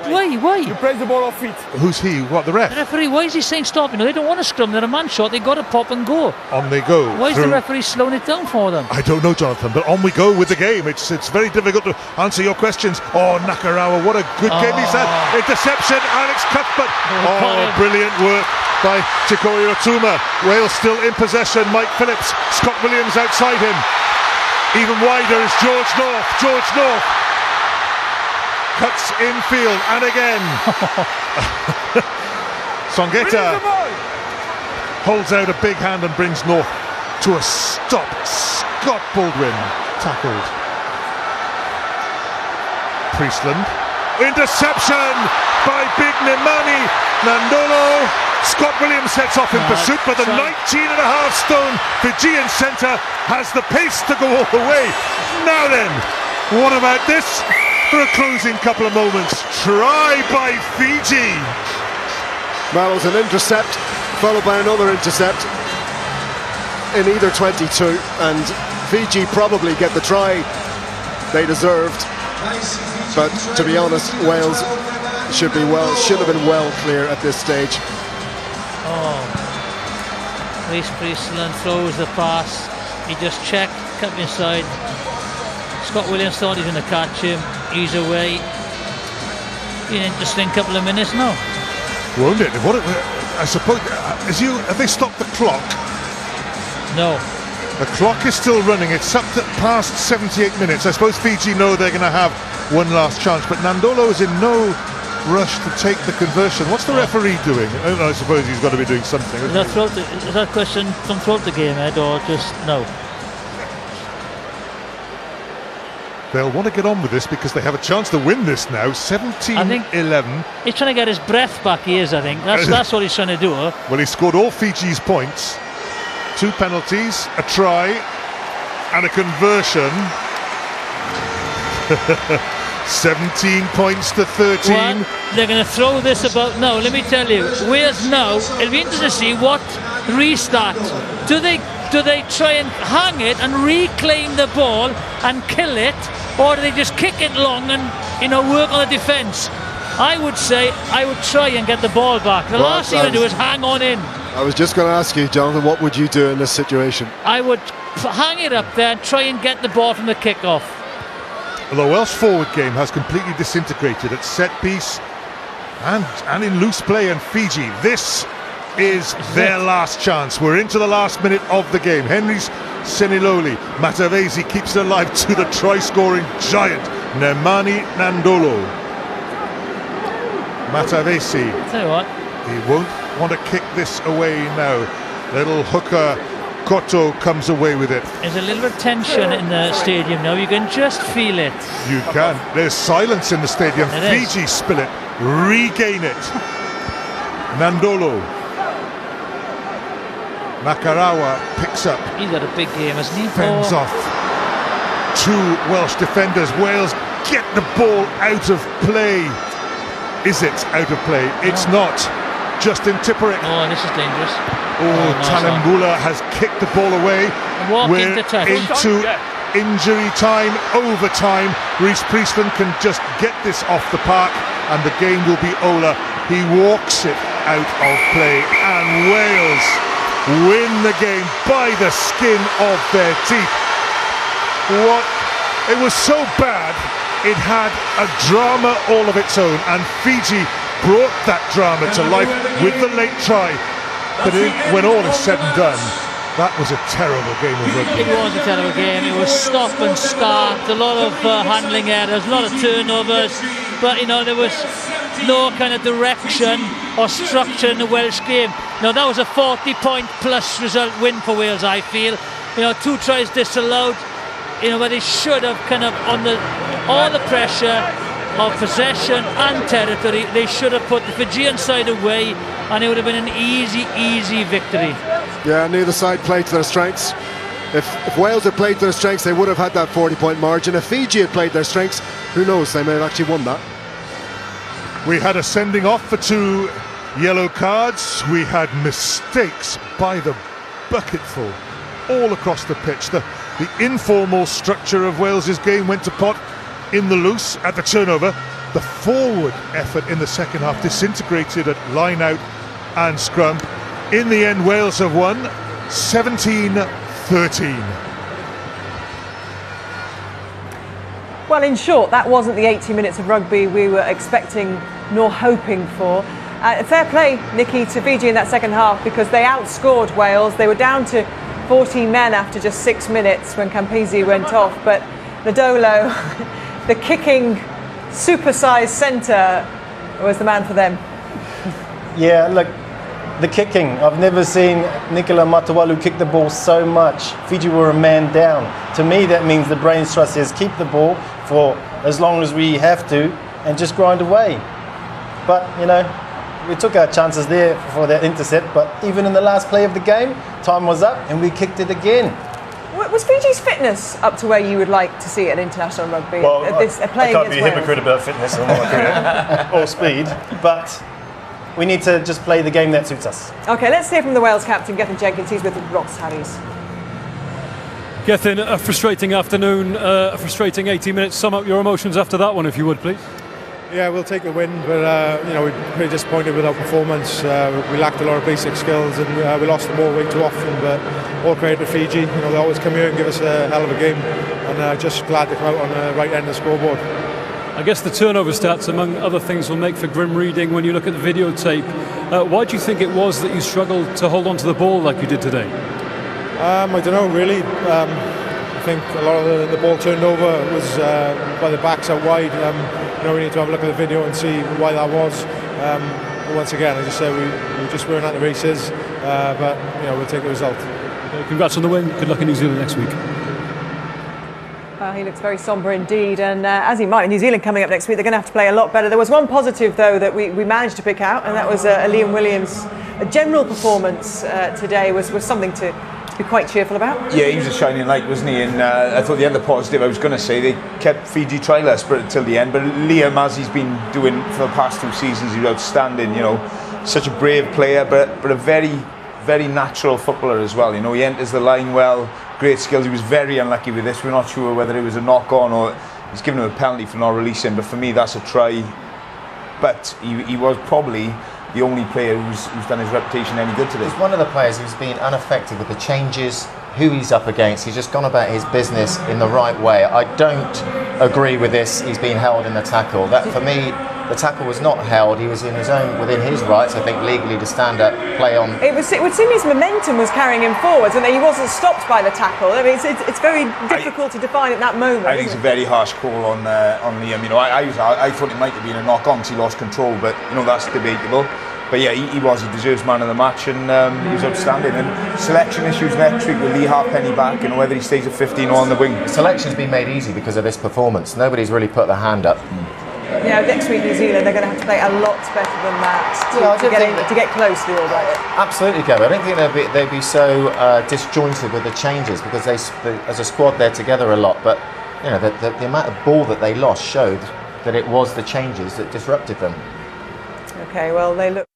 Why? You press the ball off feet. Who's he? What, the ref? The referee. Why is he saying stop? They don't want to scrum. They're a man shot. They got to pop and go. On they go. Why is the referee slowing it down for them? I don't know, Jonathan, but on we go with the game. It's very difficult to answer your questions. Oh, Nakarawa, what a good game he's had. Interception, Alex Cuthbert. Oh, brilliant work by Tikoirotuma. Wales still in possession. Mike Phillips, Scott Williams outside him. Even wider is George North. Cuts infield, and again Soqeta holds out a big hand and brings North to a stop. Scott Baldwin tackled. Priestland, interception by Big Nimani. Nadolo Scott Williams sets off in pursuit, but the 19.5-stone Fijian centre has the pace to go all the way. Now then, what about this for a closing couple of moments? Try by Fiji. Well, it was an intercept, followed by another intercept in either 22, and Fiji probably get the try they deserved. But to be honest, Wales should have been well clear at this stage. Priestland throws the pass. He just checked, kept inside. Scott Williams thought he was going to catch him. He's away. Been an interesting couple of minutes now. Won't it? I suppose. Have they stopped the clock? No. The clock is still running. It's up to past 78 minutes. I suppose Fiji know they're going to have one last chance, but Nadolo is in no rush to take the conversion. What's the referee doing? I suppose he's got to be doing something. Is that question from throughout the game, Ed, or just no? They'll want to get on with this because they have a chance to win this now. 17-11. He's trying to get his breath back. He is, I think. That's what he's trying to do. Well, he scored all Fiji's points. 2 penalties, a try, and a conversion. 17 points to 13. Well, they're going to throw this about now. Let me tell you, Wales now. It'll be interesting to see what restart. Do they try and hang it and reclaim the ball and kill it, or do they just kick it long and work on the defence? I would say I would try and get the ball back. The last thing to do is hang on in. I was just going to ask you, Jonathan, what would you do in this situation? I would hang it up there and try and get the ball from the kick-off. The Welsh forward game has completely disintegrated at set piece and in loose play, and Fiji, this is their last chance. We're into the last minute of the game. Henry's Seniloli. Matavesi keeps it alive to the try-scoring giant Nemani Nadolo. Matavesi. Tell you what, he won't want to kick this away now. Little hooker Koto comes away with it. There's a little bit of tension in the stadium now. You can just feel it. You can. There's silence in the stadium. Fiji spill it, regain it. Nadolo. Nakarawa picks up. He's got a big game, hasn't he? Fends off 2 Welsh defenders. Wales get the ball out of play. Is it out of play? It's not. Justin Tipuric. Oh, this is dangerous. Talbula has kicked the ball away. We're into injury time, overtime. Priestland can just get this off the park and the game will be over. He walks it out of play and Wales win the game by the skin of their teeth. It was so bad, it had a drama all of its own, and Fiji brought that drama to life with the late try. But when all is said and done, that was a terrible game of rugby. It was a terrible game. It was stop and start, a lot of handling errors, a lot of turnovers, but there was no kind of direction or structure in the Welsh game. That was a 40-point plus result win for Wales, I feel. 2 tries disallowed, but they should have kind of, all the pressure of possession and territory, they should have put the Fijian side away and it would have been an easy victory. Yeah, neither side played to their strengths. If Wales had played to their strengths, they would have had that 40-point margin. If Fiji had played their strengths, who knows, they may have actually won that. We had a sending off for 2 yellow cards. We had mistakes by the bucketful all across the pitch. The informal structure of Wales's game went to pot in the loose at the turnover. The forward effort in the second half disintegrated at line out and scrum. In the end, Wales have won 17-13. Well, in short, that wasn't the 80 minutes of rugby we were expecting nor hoping for. Fair play, Nikki, to Fiji in that second half, because they outscored Wales. They were down to 14 men after just 6 minutes when Campisi went off, but Nadolo, the kicking supersized centre, was the man for them. Yeah, look, the kicking. I've never seen Nicola Matawala kick the ball so much. Fiji were a man down. To me, that means the brain trust is keep the ball for as long as we have to and just grind away. But, we took our chances there for that intercept, but even in the last play of the game, time was up and we kicked it again. Was Fiji's fitness up to where you would like to see it in international rugby? Well, I can't be a hypocrite about fitness or my career or speed, but we need to just play the game that suits us. Okay, let's hear from the Wales captain, Gethin Jenkins. He's with Ross Harries. Gethin, a frustrating afternoon, a frustrating 80 minutes. Sum up your emotions after that one, if you would, please. Yeah, we'll take the win, but we're pretty disappointed with our performance. We lacked a lot of basic skills, and we lost the ball way too often. But all credit to Fiji. They always come here and give us a hell of a game, and just glad to come out on the right end of the scoreboard. I guess the turnover stats, among other things, will make for grim reading when you look at the videotape. Why do you think it was that you struggled to hold on to the ball like you did today? I don't know, really. I think a lot of the ball turned over was by the backs out wide. We need to have a look at the video and see why that was. Once again, as I said, we just weren't at the races, but we'll take the result. Congrats on the win. Good luck in New Zealand next week. He looks very sombre indeed, and as he might, New Zealand coming up next week, they're going to have to play a lot better. There was one positive, though, that we managed to pick out, and that was Liam Williams' general performance today was something to be quite cheerful about. Yeah, he was a shining light, wasn't he? And I thought the other positive I was going to say, they kept Fiji tryless till the end, but Liam, as he's been doing for the past 2 seasons, he was outstanding. Such a brave player, but a very, very natural footballer as well. He enters the line well, great skills. He was very unlucky with this. We're not sure whether it was a knock-on or he's given him a penalty for not releasing, but for me that's a try. But he was probably the only player who's done his reputation any good today. He's one of the players who's been unaffected with the changes, who he's up against. He's just gone about his business in the right way. I don't agree with this. He's been held in the tackle. That, for me, the tackle was not held. He was within his rights, I think, legally to stand up, play on. It would seem his momentum was carrying him forwards, and he wasn't stopped by the tackle. I mean, it's very difficult to define at that moment. I think it's a very harsh call on Liam. I thought it might have been a knock-on because he lost control, but that's debatable. But yeah, he deserves man of the match, and he was outstanding. And selection issues next week with Lee Harpenny back, whether he stays at 15 or on the wing. Selection's been made easy because of this performance. Nobody's really put their hand up. Yeah, next week New Zealand, they're going to have to play a lot better than that to get close to the All Blacks. Absolutely, Gavin. I don't think they'd be so disjointed with the changes because as a squad they're together a lot. But the amount of ball that they lost showed that it was the changes that disrupted them. Okay, well they look.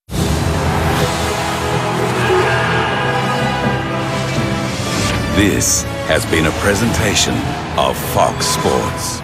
This has been a presentation of Fox Sports.